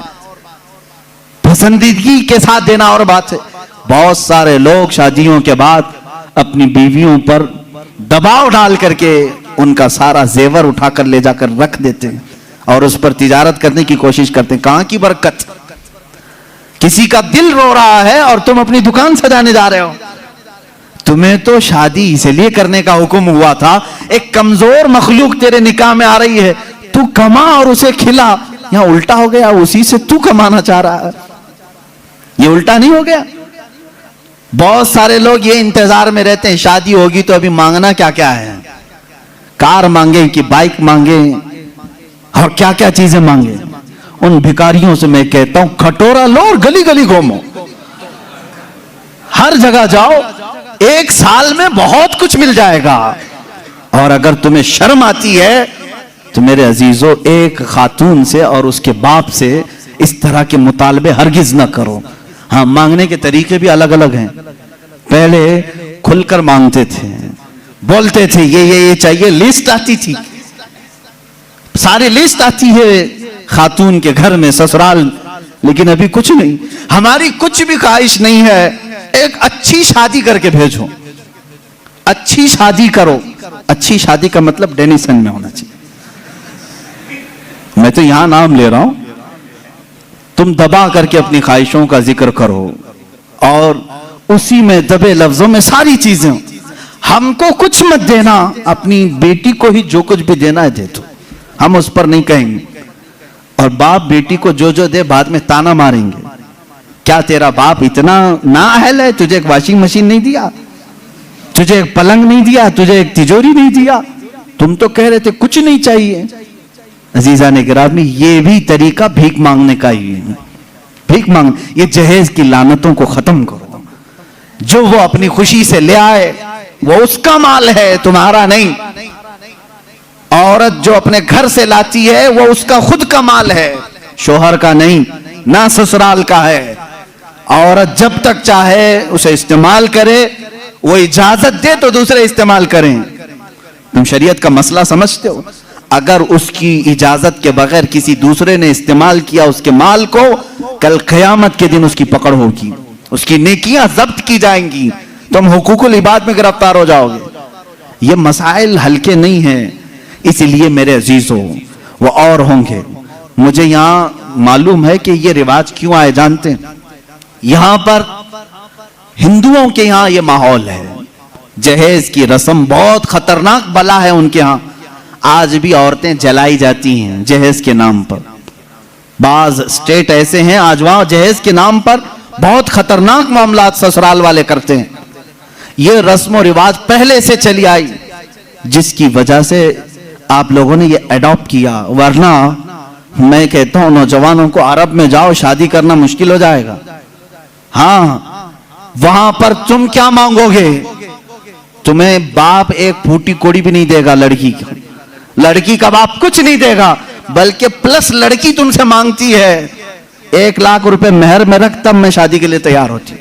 پسندیدگی کے ساتھ دینا اور بات ہے. بہت سارے لوگ شادیوں کے بعد اپنی بیویوں پر دباؤ ڈال کر کے ان کا سارا زیور اٹھا کر لے جا کر رکھ دیتے ہیں اور اس پر تجارت کرنے کی کوشش کرتے ہیں. کہاں کی برکت؟ کسی کا دل رو رہا ہے اور تم اپنی دکان سجانے جا رہے ہو. تمہیں تو شادی اس لیے کرنے کا حکم ہوا تھا، ایک کمزور مخلوق تیرے نکاح میں آ رہی ہے، تو کما اور اسے کھلا. یہاں الٹا ہو گیا، اسی سے تو کمانا چاہ رہا ہے. یہ الٹا نہیں ہو گیا؟ بہت سارے لوگ یہ انتظار میں رہتے ہیں شادی ہوگی تو ابھی مانگنا کیا کیا ہے، کار مانگیں کہ بائک مانگیں اور کیا کیا چیزیں مانگیں. ان بھکاریوں سے میں کہتا ہوں کھٹورا لو اور گلی گلی گھومو، ہر جگہ جاؤ، ایک سال میں بہت کچھ مل جائے گا. اور اگر تمہیں شرم آتی ہے تو میرے عزیزو ایک خاتون سے اور اس کے باپ سے اس طرح کے مطالبے ہرگز نہ کرو. ہاں مانگنے کے طریقے بھی الگ الگ ہیں. پہلے کھل کر مانگتے تھے، بولتے تھے یہ چاہیے، لسٹ آتی تھی، ساری لسٹ آتی ہے خاتون کے گھر میں سسرال. لیکن ابھی کچھ نہیں. ہماری کچھ بھی خواہش نہیں ہے، ایک اچھی شادی کر کے بھیجو. اچھی شادی کرو. اچھی شادی کا مطلب ڈینیسن میں ہونا چاہیے. میں تو یہاں نام لے رہا ہوں، تم دبا کر کے اپنی خواہشوں کا ذکر کرو اور اسی میں دبے لفظوں میں ساری چیزیں. ہم کو کچھ مت دینا، اپنی بیٹی کو ہی جو کچھ بھی دینا ہے دے دو، ہم اس پر نہیں کہیں گے. اور باپ بیٹی کو جو دے بعد میں تانا ماریں گے. کیا تیرا باپ اتنا نااہل ہے؟ تجھے ایک واشنگ مشین نہیں دیا، تجھے ایک پلنگ نہیں دیا، تجھے ایک تجوری نہیں دیا، تم تو کہہ رہے تھے کچھ نہیں چاہیے. عزیزان گرامی، یہ بھی طریقہ بھیک مانگنے کا ہی ہے. بھیک مانگ، یہ جہیز کی لعنتوں کو ختم کرو. جو وہ اپنی خوشی سے لے آئے وہ اس کا مال ہے، تمہارا نہیں. عورت جو اپنے گھر سے لاتی ہے وہ اس کا خود کا مال ہے، شوہر کا نہیں، نہ سسرال کا ہے. عورت جب تک چاہے اسے استعمال کرے، وہ اجازت دے تو دوسرے استعمال کریں. تم شریعت کا مسئلہ سمجھتے ہو؟ اگر اس کی اجازت کے بغیر کسی دوسرے نے استعمال کیا اس کے مال کو، کل قیامت کے دن اس کی پکڑ ہوگی، اس کی نیکیاں ضبط کی جائیں گی، تم حقوق العباد میں گرفتار ہو جاؤ گے. یہ مسائل ہلکے نہیں ہیں. اس لیے میرے عزیزوں، وہ اور ہوں گے. مجھے یہاں معلوم ہے کہ یہ رواج کیوں آئے جانتے ہیں؟ یہاں پر ہندوؤں کے یہاں یہ ماحول ہے، جہیز کی رسم بہت خطرناک بلا ہے ان کے ہاں. آج بھی عورتیں جلائی جاتی ہیں جہیز کے نام پر. بعض اسٹیٹ ایسے ہیں آج وہاں جہیز کے نام پر بہت خطرناک معاملات سسرال والے کرتے ہیں. یہ رسم و رواج پہلے سے چلی آئی، جس کی وجہ سے آپ لوگوں نے یہ ایڈاپٹ کیا. ورنہ میں کہتا ہوں نوجوانوں کو عرب میں جاؤ، شادی کرنا مشکل ہو جائے گا. ہاں وہاں پر تم کیا مانگو گے؟ تمہیں باپ ایک پھوٹی کوڑی بھی نہیں دے گا. لڑکی کا باپ کچھ نہیں دے گا، بلکہ پلس لڑکی تم سے مانگتی ہے 1,00,000 روپے مہر میں رکھ، تب میں شادی کے لیے تیار ہوتی.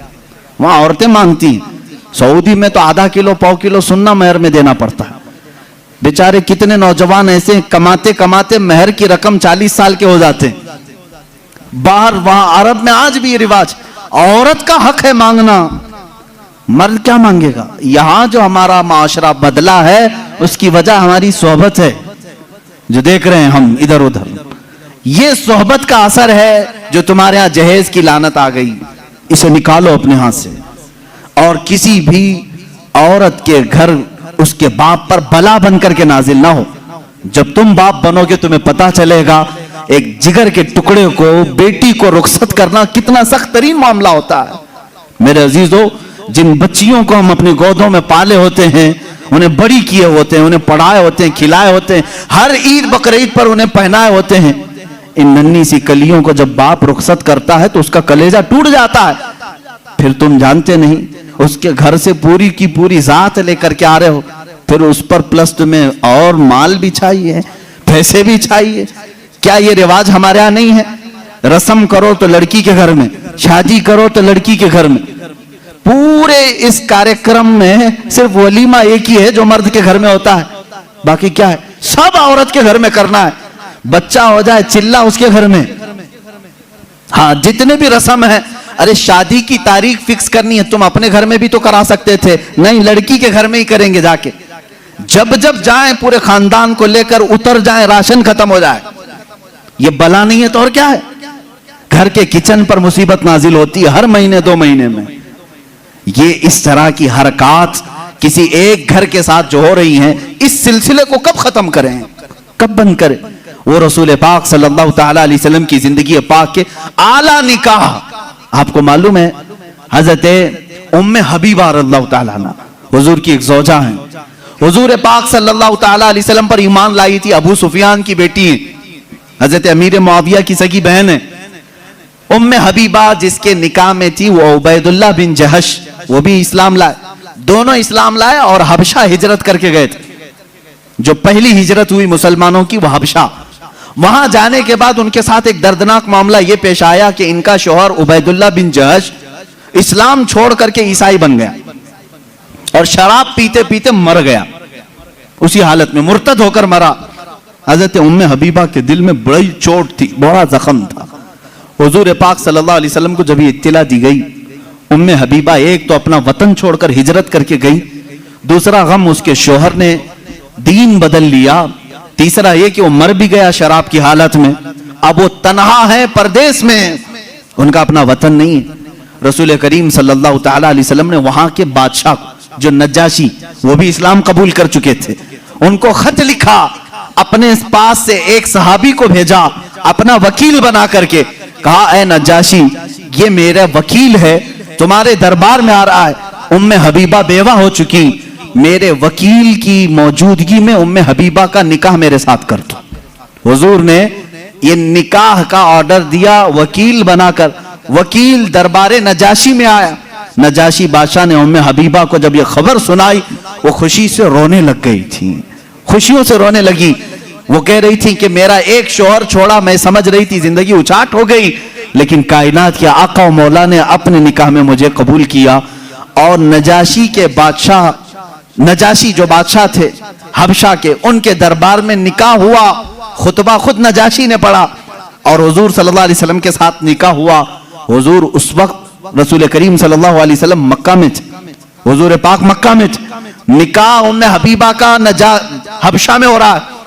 وہاں عورتیں مانگتی ہیں. سعودی میں تو آدھا کلو پاؤ کلو سننا مہر میں دینا پڑتا ہے. بیچارے کتنے نوجوان ایسے کماتے کماتے مہر کی رقم 40 سال کے ہو جاتے ہیں. باہر وہاں عرب میں آج بھی یہ رواج. عورت کا حق ہے مانگنا، مرد کیا مانگے گا؟ یہاں جو ہمارا معاشرہ بدلا ہے اس کی وجہ ہماری صحبت ہے، جو دیکھ رہے ہیں ہم ادھر ادھر. یہ صحبت کا اثر ہے جو تمہارے ہاں جہیز کی لعنت آ گئی. اسے نکالو اپنے ہاتھ سے. اور کسی بھی عورت کے گھر اس کے باپ پر بلا بن کر کے نازل نہ ہو. جب تم باپ بنو گے تمہیں پتا چلے گا ایک جگر کے ٹکڑے کو، بیٹی کو رخصت کرنا کتنا سخت ترین معاملہ ہوتا ہے. میرے عزیزو، جن بچیوں کو ہم اپنی گودوں میں پالے ہوتے ہیں، انہیں بڑی کیے ہوتے ہیں، انہیں پڑھائے ہوتے ہیں، کھلائے ہوتے ہیں، ہر عید بقرعید پر انہیں پہنائے ہوتے ہیں، ان ننھی سی کلیوں کو جب باپ رخصت کرتا ہے تو اس کا کلیجہ ٹوٹ جاتا ہے. پھر تم جانتے نہیں اس کے گھر سے پوری کی پوری ذات لے کر کے آ رہے ہو، پھر اس پر پلس تمہیں اور مال بھی چاہیے، پیسے بھی چاہیے. کیا یہ رواج ہمارے ہاں نہیں ہے؟ رسم کرو تو لڑکی کے گھر میں، شادی کرو تو لڑکی کے گھر میں. پورے اس کارکرم میں صرف ولیمہ ایک ہی ہے جو مرد کے گھر میں ہوتا ہے، باقی کیا ہے سب عورت کے گھر میں کرنا ہے. بچہ ہو جائے چلا اس کے گھر میں. ہاں جتنے بھی رسم ہیں، ارے شادی کی تاریخ فکس کرنی ہے تم اپنے گھر میں بھی تو کرا سکتے تھے، نہیں لڑکی کے گھر میں ہی کریں گے جا کے. جب جب جائیں پورے خاندان کو لے کر اتر جائیں، راشن ختم ہو جائے. یہ بلا نہیں ہے تو اور کیا ہے؟ گھر کے کچن پر مصیبت نازل ہوتی ہے ہر مہینے 2 مہینے میں. یہ اس طرح کی حرکات کسی ایک گھر کے ساتھ جو ہو رہی ہیں، اس سلسلے کو کب ختم کریں، کب بند کریں؟ وہ رسول پاک صلی اللہ تعالی علیہ وسلم کی زندگی پاک کے اعلیٰ نکاح. آپ کو معلوم ہے حضرت ام حبیبہ رضی اللہ تعالیٰ عنہ حضور کی ایک زوجہ ہیں. حضور پاک صلی اللہ تعالی علیہ وسلم پر ایمان لائی تھی. ابو سفیان کی بیٹی ہے، حضرت امیر معاویہ کی سگی بہن ہے. ام حبیبہ جس کے نکاح میں تھی وہ عبید اللہ بن جہش، وہ بھی اسلام لائے. دونوں اسلام لائے اور حبشہ ہجرت کر کے گئے تھے. جو پہلی ہجرت ہوئی مسلمانوں کی وہ حبشہ. وہاں جانے کے بعد ان کے ساتھ ایک دردناک معاملہ یہ پیش آیا کہ ان کا شوہر عبید اللہ بن جہش اسلام چھوڑ کر کے عیسائی بن گیا اور شراب پیتے پیتے مر گیا. اسی حالت میں مرتد ہو کر مرا. حضرت ام حبیبہ کے دل میں بڑی چوٹ تھی، بڑا زخم تھا. حضور پاک صلی اللہ علیہ وسلم کو جب یہ اطلاع دی گئی، ام حبیبہ ایک تو اپنا وطن چھوڑ کر ہجرت کر کے گئی، دوسرا غم اس کے شوہر نے دین بدل لیا، تیسرا یہ کہ وہ مر بھی گیا شراب کی حالت میں. اب وہ تنہا ہے پردیس میں، ان کا اپنا وطن نہیں. رسول کریم صلی اللہ تعالی علیہ وسلم نے وہاں کے بادشاہ جو نجاشی، وہ بھی اسلام قبول کر چکے تھے، ان کو خط لکھا. اپنے پاس سے ایک صحابی کو بھیجا اپنا وکیل بنا کر کے، کہا اے نجاشی یہ میرا وکیل ہے، تمہارے دربار میں آ رہا ہے. ام حبیبہ بیوہ ہو چکی، میرے وکیل کی موجودگی میں ام حبیبہ کا نکاح میرے ساتھ کر دو. حضور نے یہ نکاح کا آرڈر دیا وکیل بنا کر. وکیل دربار نجاشی میں آیا. نجاشی بادشاہ نے ام حبیبہ کو جب یہ خبر سنائی، وہ خوشی سے رونے لگ گئی تھی، خوشیوں سے رونے لگی. وہ کہہ رہی تھی کہ میرا ایک شوہر چھوڑا، میں سمجھ رہی تھی زندگی اچاٹ ہو گئی، لیکن کائنات کے آقا و مولا نے اپنے نکاح میں مجھے قبول کیا. اور نجاشی کے بادشاہ، نجاشی جو بادشاہ تھے حبشہ کے، ان کے دربار میں نکاح ہوا. خطبہ خود نجاشی نے پڑھا اور حضور صلی اللہ علیہ وسلم کے ساتھ نکاح ہوا. حضور اس وقت رسول کریم صلی اللہ علیہ وسلم مکہ میں تھے، حضور پاک مکہ میں تھے. نکاح ام حبیبہ کا حبشہ میں ہو رہا ہے،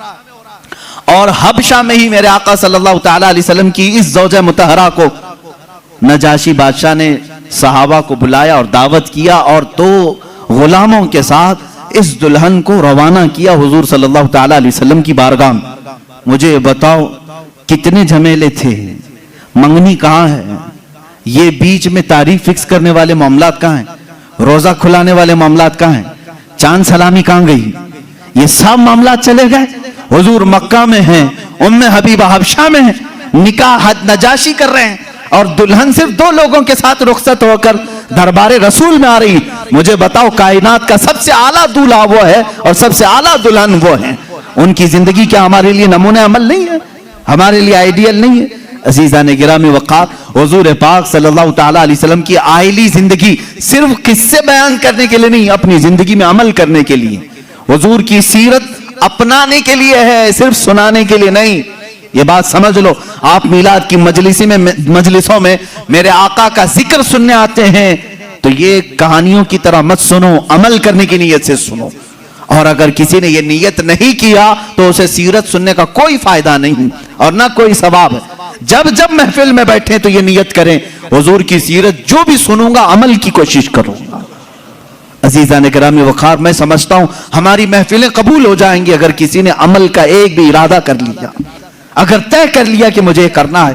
اور حبشہ میں ہی میرے آقا صلی اللہ تعالی علیہ وسلم کی اس زوجہ مطہرہ کو نجاشی بادشاہ نے صحابہ کو بلایا اور دعوت کیا اور 2 غلاموں کے ساتھ اس دلہن کو روانہ کیا حضور صلی اللہ تعالی علیہ وسلم کی بارگاہ میں. مجھے بتاؤ کتنے جھمیلے تھے، منگنی کہاں ہے، یہ بیچ میں تاریخ فکس کرنے والے معاملات کہاں ہیں، روزہ کھلانے والے معاملات کہاں ہیں، چاند سلامی کہاں گئی، یہ سب معاملات چلے گئے. حضور مکہ میں ہیں، ام حبیبہ حبشہ میں ہیں، نکاح نجاشی کر رہے ہیں اور دلہن صرف 2 لوگوں کے ساتھ رخصت ہو کر دربار رسول میں آ رہی. مجھے بتاؤ کائنات کا سب سے اعلیٰ دولہا وہ ہے اور سب سے اعلیٰ دلہن وہ ہیں. ان کی زندگی کیا ہمارے لیے نمونہ عمل نہیں ہے، ہمارے لیے آئیڈیل نہیں ہے؟ عزیزان گرامی وقار، حضور پاک صلی اللہ تعالی علیہ وسلم کی آئلی زندگی صرف قصے بیان کرنے کے لیے نہیں، اپنی زندگی میں عمل کرنے کے لیے. حضور کی سیرت اپنانے کے لیے ہے، صرف سنانے کے لیے نہیں. یہ بات سمجھ لو. آپ میلاد کی مجلسوں میں میرے آقا کا ذکر سننے آتے ہیں تو یہ کہانیوں کی طرح مت سنو، عمل کرنے کی نیت سے سنو. اور اگر کسی نے یہ نیت نہیں کیا تو اسے سیرت سننے کا کوئی فائدہ نہیں اور نہ کوئی ثواب ہے. جب جب محفل میں بیٹھیں تو یہ نیت کریں حضور کی سیرت جو بھی سنوں گا عمل کی کوشش کروں گا. عزیزان گرامی وقار، میں سمجھتا ہوں ہماری محفلیں قبول ہو جائیں گی اگر کسی نے عمل کا ایک بھی ارادہ کر لیا، اگر طے کر لیا کہ مجھے کرنا ہے.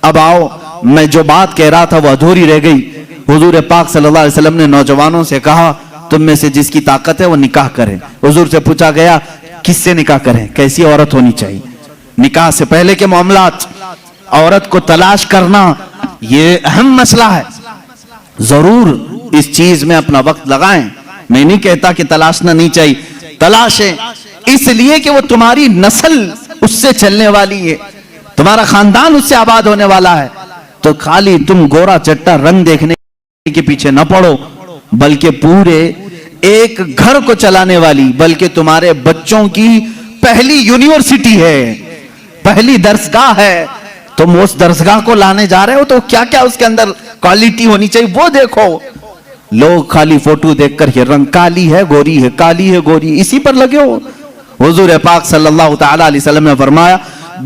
اب آؤ، میں جو بات کہہ رہا تھا وہ ادھوری رہ گئی. حضور پاک صلی اللہ علیہ وسلم نے نوجوانوں سے کہا تم میں سے جس کی طاقت ہے وہ نکاح کرے. حضور سے پوچھا گیا کس سے نکاح کریں، کیسی عورت ہونی چاہیے. نکاح سے پہلے کے معاملات، عورت کو تلاش کرنا یہ اہم مسئلہ ہے. ضرور اس چیز میں اپنا وقت لگائیں. میں نہیں کہتا کہ تلاشنا نہیں چاہیے، تلاشیں، اس لیے کہ وہ تمہاری نسل اس سے چلنے والی ہے. تمہارا خاندان اس سے آباد ہونے والا ہے. تو خالی تم گورا چٹا رنگ دیکھنے کے پیچھے نہ پڑو, بلکہ پورے ایک گھر کو چلانے والی, بلکہ تمہارے بچوں کی پہلی یونیورسٹی ہے, پہلی درسگاہ ہے. تم اس درسگاہ کو لانے جا رہے ہو تو کیا کیا اس کے اندر کوالٹی ہونی چاہیے وہ دیکھو. لوگ خالی فوٹو دیکھ کر یہ رنگ کالی ہے گوری ہے, کالی ہے گوری, اسی پر لگے ہو. حضور پاک صلی اللہ تعالی علیہ وسلم نے فرمایا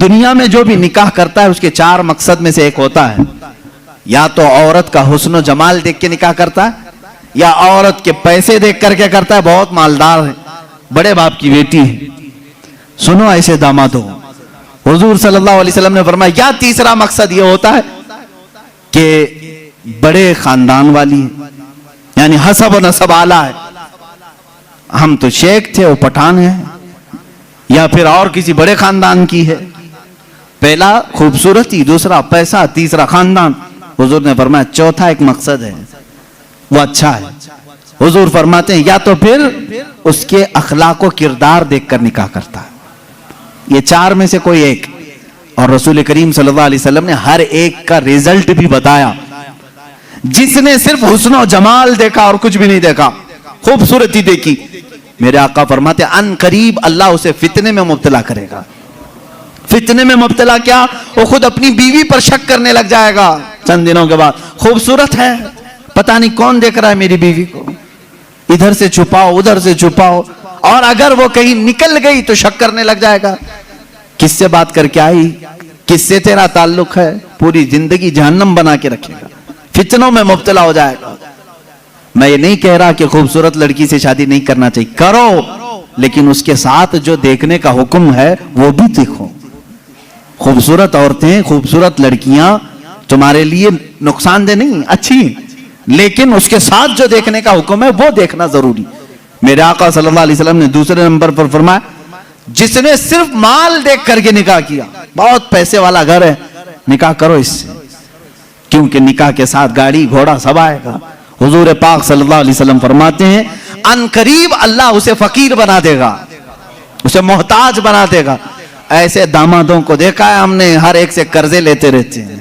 دنیا میں جو بھی نکاح کرتا ہے اس کے 4 مقصد میں سے ایک ہوتا ہے, یا تو عورت کا حسن و جمال دیکھ کے نکاح کرتا ہے, یا عورت کے پیسے دیکھ کر کے کرتا ہے, بہت مالدار ہے, بڑے باپ کی بیٹی ہے. سنو ایسے داماد ہو. حضور صلی اللہ علیہ وسلم نے فرمایا یا تیسرا مقصد یہ ہوتا ہے کہ بڑے خاندان والی ہے, یعنی حسب و نسب اعلیٰ ہے. ہم تو شیخ تھے وہ پٹھان ہیں, یا پھر اور کسی بڑے خاندان کی ہے. پہلا خوبصورتی, دوسرا پیسہ, تیسرا خاندان. حضور نے فرمایا چوتھا ایک مقصد ہے وہ اچھا ہے. حضور فرماتے ہیں یا تو پھر اس کے اخلاق و کردار دیکھ کر نکاح کرتا ہے. یہ 4 میں سے کوئی ایک. اور رسول کریم صلی اللہ علیہ وسلم نے ہر ایک کا ریزلٹ بھی بتایا. جس نے صرف حسن و جمال دیکھا اور کچھ بھی نہیں دیکھا, خوبصورتی دیکھی, میرے آقا فرماتے ہیں ان قریب اللہ اسے فتنے میں مبتلا کرے گا. فتنے میں مبتلا کیا, وہ خود اپنی بیوی پر شک کرنے لگ جائے گا چند دنوں کے بعد. خوبصورت ہے, پتہ نہیں کون دیکھ رہا ہے میری بیوی کو, ادھر سے چھپاؤ ادھر سے چھپاؤ, اور اگر وہ کہیں نکل گئی تو شک کرنے لگ جائے گا کس سے بات کر کے آئی, کس سے تیرا تعلق ہے, پوری زندگی جہنم بنا کے رکھے گا, فتنوں میں مبتلا ہو جائے گا. میں یہ نہیں کہہ رہا کہ خوبصورت لڑکی سے شادی نہیں کرنا چاہیے, کرو, لیکن اس کے ساتھ جو دیکھنے کا حکم ہے وہ بھی دیکھو. خوبصورت عورتیں, خوبصورت لڑکیاں تمہارے لیے نقصان دہ نہیں, اچھی, لیکن اس کے ساتھ جو دیکھنے کا حکم ہے وہ دیکھنا ضروری. میرے آقا صلی اللہ علیہ وسلم نے دوسرے نمبر پر فرمایا جس نے صرف مال دیکھ کر کے نکاح کیا, بہت پیسے والا گھر ہے, نکاح کرو اس سے, کیونکہ نکاح کے ساتھ گاڑی گھوڑا سب آئے گا. حضور پاک صلی اللہ علیہ وسلم فرماتے ہیں ان قریب اللہ اسے فقیر بنا دے گا, اسے محتاج بنا دے گا. ایسے دامادوں کو دیکھا ہے ہم نے, ہر ایک سے قرضے لیتے رہتے ہیں.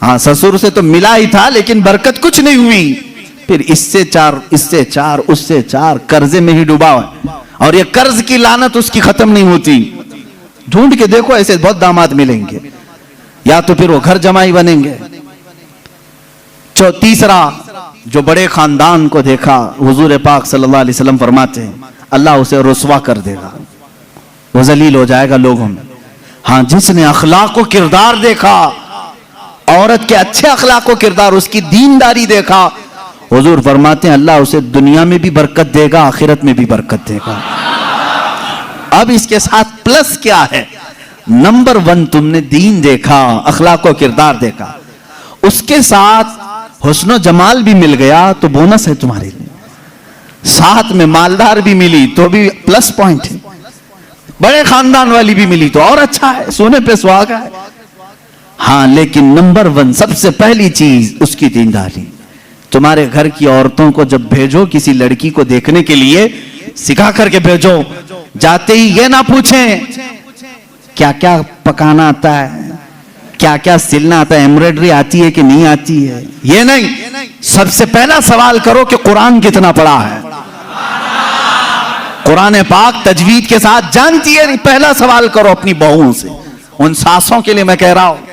ہاں سسر سے تو ملا ہی تھا لیکن برکت کچھ نہیں ہوئی, پھر اس سے 4, اس سے 4, اس سے 4, قرضے میں ہی ڈوبا ہے, اور یہ قرض کی لعنت اس کی ختم نہیں ہوتی. ڈھونڈ کے دیکھو ایسے بہت داماد ملیں گے, یا تو پھر وہ گھر جمائی بنیں گے. تیسرا جو بڑے خاندان کو دیکھا, حضور پاک صلی اللہ علیہ وسلم فرماتے ہیں اللہ اسے رسوا کر دے گا, وہ ذلیل ہو جائے گا لوگوں میں. ہاں جس نے اخلاق و کردار دیکھا, عورت کے اچھے اخلاق و کردار, اس کی دینداری دیکھا, حضور فرماتے ہیں اللہ اسے دنیا میں بھی برکت دے گا, آخرت میں بھی برکت دے گا. اب اس کے ساتھ پلس کیا ہے, نمبر 1 تم نے دین دیکھا, اخلاق و کردار دیکھا, اس کے ساتھ حسن و جمال بھی مل گیا تو بونس ہے تمہارے لیے, ساتھ میں مالدار بھی ملی تو بھی پلس پوائنٹ ہے, بڑے خاندان والی بھی ملی تو اور اچھا ہے, سونے پہ سہاگا ہے. ہاں لیکن نمبر 1 سب سے پہلی چیز اس کی دینداری. تمہارے گھر کی عورتوں کو جب بھیجو کسی لڑکی کو دیکھنے کے لیے, سکھا کر کے بھیجو. جاتے ہی یہ نہ پوچھیں کیا کیا پکانا آتا ہے, کیا کیا سلنا آتا ہے, ایمبرائڈری آتی ہے کہ نہیں آتی ہے, یہ نہیں. سب سے پہلا سوال کرو کہ قرآن کتنا پڑھا ہے, قرآن پاک تجوید کے ساتھ جانتی ہے نہیں. پہلا سوال کرو اپنی بہوؤں سے. ان ساسوں کے لیے میں کہہ رہا ہوں,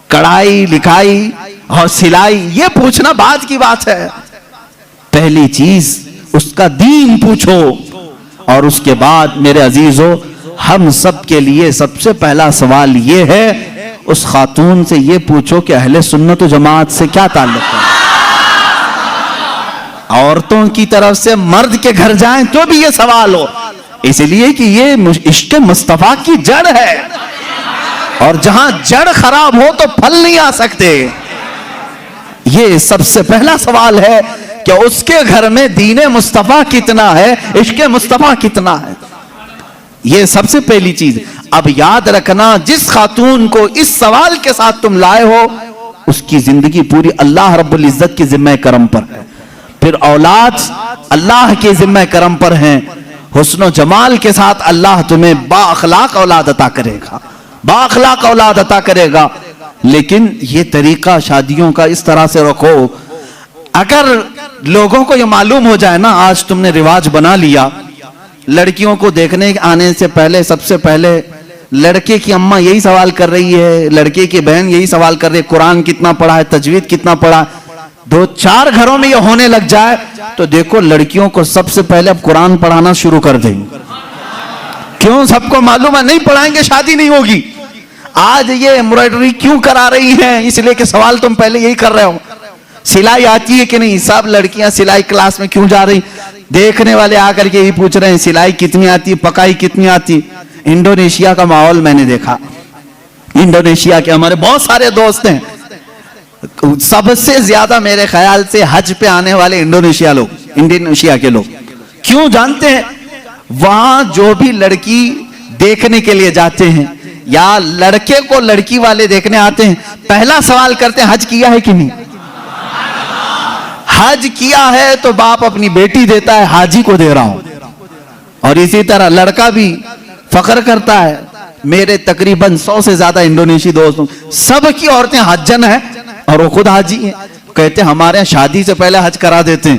کڑھائی لکھائی اور سلائی یہ پوچھنا بعد کی بات ہے, پہلی چیز اس کا دین پوچھو. اور اس کے بعد میرے عزیزو, ہم سب کے لیے سب سے پہلا سوال یہ ہے, اس خاتون سے یہ پوچھو کہ اہل سنت و جماعت سے کیا تعلق ہے. عورتوں کی طرف سے مرد کے گھر جائیں تو بھی یہ سوال ہو, اس لیے کہ یہ عشق مصطفیٰ کی جڑ ہے, اور جہاں جڑ خراب ہو تو پھل نہیں آ سکتے. یہ سب سے پہلا سوال ہے کہ اس کے گھر میں دین مصطفیٰ کتنا ہے, عشق مصطفیٰ کتنا ہے. یہ سب سے پہلی چیز. اب یاد رکھنا, جس خاتون کو اس سوال کے ساتھ تم لائے ہو, اس کی زندگی پوری اللہ رب العزت کی ذمہ کرم پر ہے. پھر اولاد اللہ کے ذمہ کرم پر ہیں. حسن و جمال کے ساتھ اللہ تمہیں با اخلاق اولاد عطا کرے گا, بااخلاق اولاد عطا کرے گا. لیکن یہ طریقہ شادیوں کا اس طرح سے رکھو. اگر لوگوں کو یہ معلوم ہو جائے نا, آج تم نے رواج بنا لیا, لڑکیوں کو دیکھنے آنے سے پہلے سب سے پہلے لڑکے کی اماں یہی سوال کر رہی ہے, لڑکے کی بہن یہی سوال کر رہی ہے, قرآن کتنا پڑھا ہے, تجوید کتنا پڑھا ہے. 2-4 گھروں میں یہ ہونے لگ جائے تو دیکھو لڑکیوں کو سب سے پہلے اب قرآن پڑھانا شروع کر دیں. کیوں؟ سب کو معلوم ہے نہیں پڑھائیں گے شادی نہیں ہوگی. آج یہ ایمبرائڈری کیوں کرا رہی ہیں؟ اس لیے کہ سوال تم پہلے یہی کر رہے ہو. سلائی آتی ہے کہ نہیں؟ سب لڑکیاں سلائی کلاس میں کیوں جا رہی؟ دیکھنے والے آ کر کے یہی پوچھ رہے ہیں سلائی کتنی آتی, پکائی کتنی آتی. انڈونیشیا کا ماحول میں نے دیکھا. انڈونیشیا کے ہمارے بہت سارے دوست ہیں, سب سے زیادہ میرے خیال سے حج پہ آنے والے انڈونیشیا کے لوگ. کیوں جانتے ہیں؟ وہاں جو بھی لڑکی دیکھنے کے لیے جاتے ہیں یا لڑکے کو لڑکی والے دیکھنے آتے ہیں, پہلا سوال کرتے ہیں حج کیا ہے کہ نہیں. حج کیا ہے تو باپ اپنی بیٹی دیتا ہے, حاجی کو دے رہا ہوں. اور اسی طرح لڑکا بھی فخر کرتا ہے. میرے تقریباً 100 سے زیادہ انڈونیشی دوست ہوں, سب کی عورتیں حجن ہیں اور وہ خود حاجی ہیں. کہتے ہیں ہمارے یہاں شادی سے پہلے حج کرا دیتے ہیں,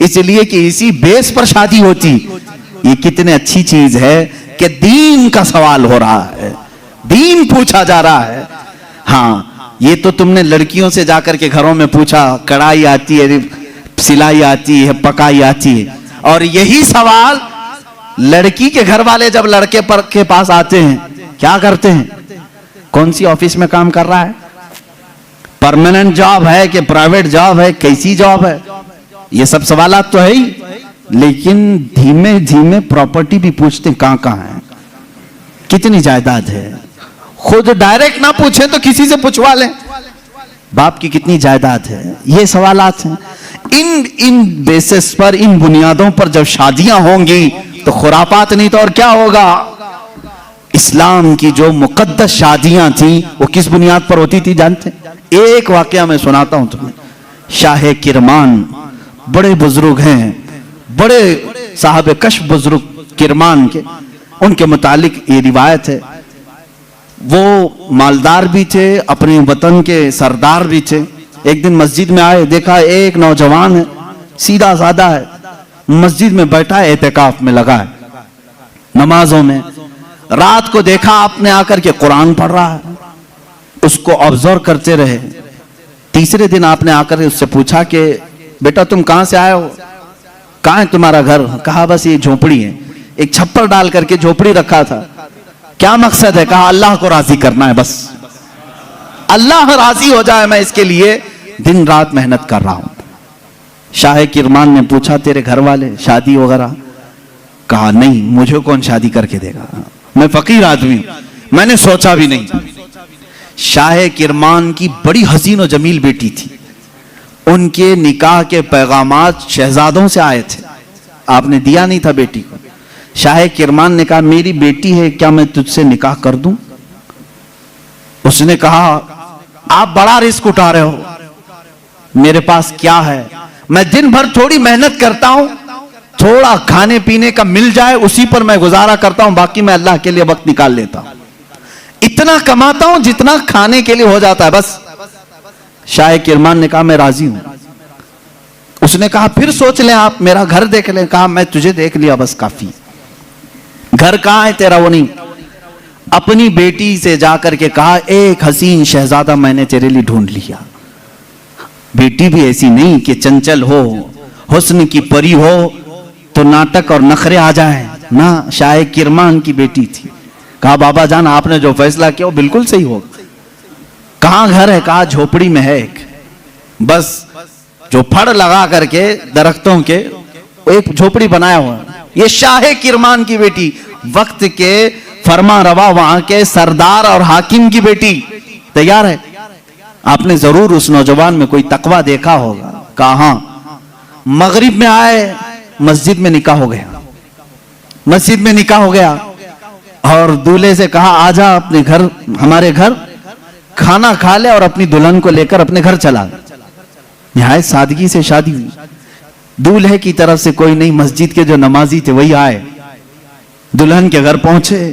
اس لیے کہ اسی بیس پر شادی ہوتی. یہ کتنے اچھی چیز ہے کہ دین کا سوال ہو رہا ہے, دین پوچھا جا رہا ہے. ہاں یہ تو تم نے لڑکیوں سے جا کر کے گھروں میں پوچھا کڑھائی آتی ہے, سلائی آتی ہے, پکائی آتی ہے. اور یہی سوال لڑکی کے گھر والے جب لڑکے پر کے پاس آتے ہیں کیا کرتے ہیں؟ کون سی آفس میں کام کر رہا ہے, پرماننٹ جاب ہے کہ پرائیویٹ جاب ہے, کیسی جاب ہے, یہ سب سوالات تو ہے ہی. لیکن دھیمے دھیمے پراپرٹی بھی پوچھتے ہیں کہاں کہاں ہے, کتنی جائیداد ہے. خود ڈائریکٹ نہ پوچھیں تو کسی سے پوچھوا لیں باپ کی کتنی جائیداد ہے. یہ سوالات ہیں. ان بیسس پر, ان بنیادوں پر جب شادیاں ہوں گی تو خرافات نہیں تو اور کیا ہوگا. اسلام کی جو مقدس شادیاں تھیں وہ کس بنیاد پر ہوتی تھی جانتے ہیں؟ ایک واقعہ میں سناتا ہوں تمہیں. شاہ کرمان بڑے بزرگ ہیں, بڑے صاحب کشف بزرگ کرمان کے, ان کے متعلق یہ روایت ہے. وہ مالدار بھی تھے, اپنے وطن کے سردار بھی تھے. ایک دن مسجد میں آئے, دیکھا ایک نوجوان ہے, سیدھا سادہ ہے, مسجد میں بیٹھا ہے, اعتکاف میں لگا ہے, نمازوں میں. رات کو دیکھا آپ نے آ کر کے قرآن پڑھ رہا ہے, اس کو آبزرو کرتے رہے. تیسرے دن آپ نے آ کر اس سے پوچھا کہ بیٹا تم کہاں سے آئے ہو, کہاں ہے تمہارا گھر؟ کہا بس یہ جھونپڑی ہے. ایک چھپر ڈال کر کے جھونپڑی رکھا تھا. کیا مقصد ہے؟ کہا اللہ کو راضی کرنا ہے, بس اللہ راضی ہو جائے میں اس کے لیے دن رات محنت کر رہا ہوں. شاہ کرمان نے پوچھا تیرے گھر والے شادی وغیرہ؟ کہا نہیں, مجھے کون شادی کر کے دے گا, میں فقیر آدمی ہوں, میں نے سوچا بھی نہیں. شاہ کرمان کی بڑی حسین و جمیل بیٹی تھی. ان کے نکاح کے پیغامات شہزادوں سے آئے تھے, آپ نے دیا نہیں تھا بیٹی کو. شاہ کرمان نے کہا میری بیٹی ہے, کیا میں تجھ سے نکاح کر دوں؟ اس نے کہا آپ بڑا رسک اٹھا رہے ہو, میرے پاس کیا ہے, میں دن بھر تھوڑی محنت کرتا ہوں, تھوڑا کھانے پینے کا مل جائے اسی پر میں گزارا کرتا ہوں, باقی میں اللہ کے لیے وقت نکال لیتا ہوں, اتنا کماتا ہوں جتنا کھانے کے لیے ہو جاتا ہے بس. شاہ کرمان نے کہا میں راضی ہوں. اس نے کہا پھر سوچ لیں آپ, میرا گھر دیکھ لیں. کہا میں تجھے دیکھ لیا بس کافی. گھر کہاں ہے تیرا؟ وہ نہیں. اپنی بیٹی سے جا کر کے کہا ایک حسین شہزادہ میں نے تیرے لیے ڈھونڈ لیا. بیٹی بھی ایسی نہیں کہ چنچل ہو, حسن کی پری ہو تو ناٹک اور نخرے آ جائیں نہ, شاہ کرمان کی بیٹی تھی. کہا بابا جان آپ نے جو فیصلہ کیا وہ بالکل صحیح ہوگا. کہاں گھر ہے؟ کہا جھوپڑی میں ہے ایک, بس جو پھڑ لگا کر کے درختوں کے ایک جھوپڑی بنایا ہوا. یہ شاہ کرمان کی بیٹی, وقت کے فرما روا وہاں کے سردار اور حاکم کی بیٹی تیار ہے. آپ نے ضرور اس نوجوان میں کوئی تقوی دیکھا ہوگا. کہا ہاں. مغرب میں آئے, مسجد میں نکاح ہو گیا. مسجد میں نکاح ہو گیا اور دولہے سے کہا آجا اپنے گھر, ہمارے گھر کھانا کھا لے, اور اپنی دلہن کو لے کر اپنے گھر چلا. نہایت سادگی سے شادی ہوئی. دولہے کی طرف سے کوئی نہیں, مسجد کے جو نمازی تھے وہی آئے, دلہن کے گھر پہنچے,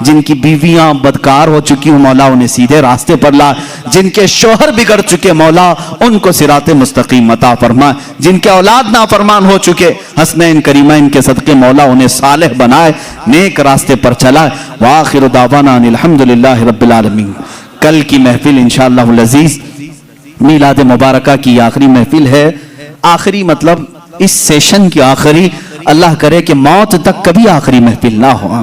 جن کی بیویاں بدکار ہو چکی ہوں مولا انہیں سیدھے راستے پر لا، جن کے شوہر بگڑ چکے مولا ان کو صراط مستقیم عطا فرما، جن کے اولاد نافرمان ہو چکے حسنین کریمین کے صدقے مولا انہیں صالح بنائے، نیک راستے پر چلائے۔ وآخر دعوانا ان الحمدللہ رب العالمین۔ کل کی محفل انشاءاللہ العزیز میلاد مبارکہ کی آخری محفل ہے، آخری مطلب اس سیشن کی آخری، اللہ کرے کہ موت تک کبھی آخری محفل نہ ہو۔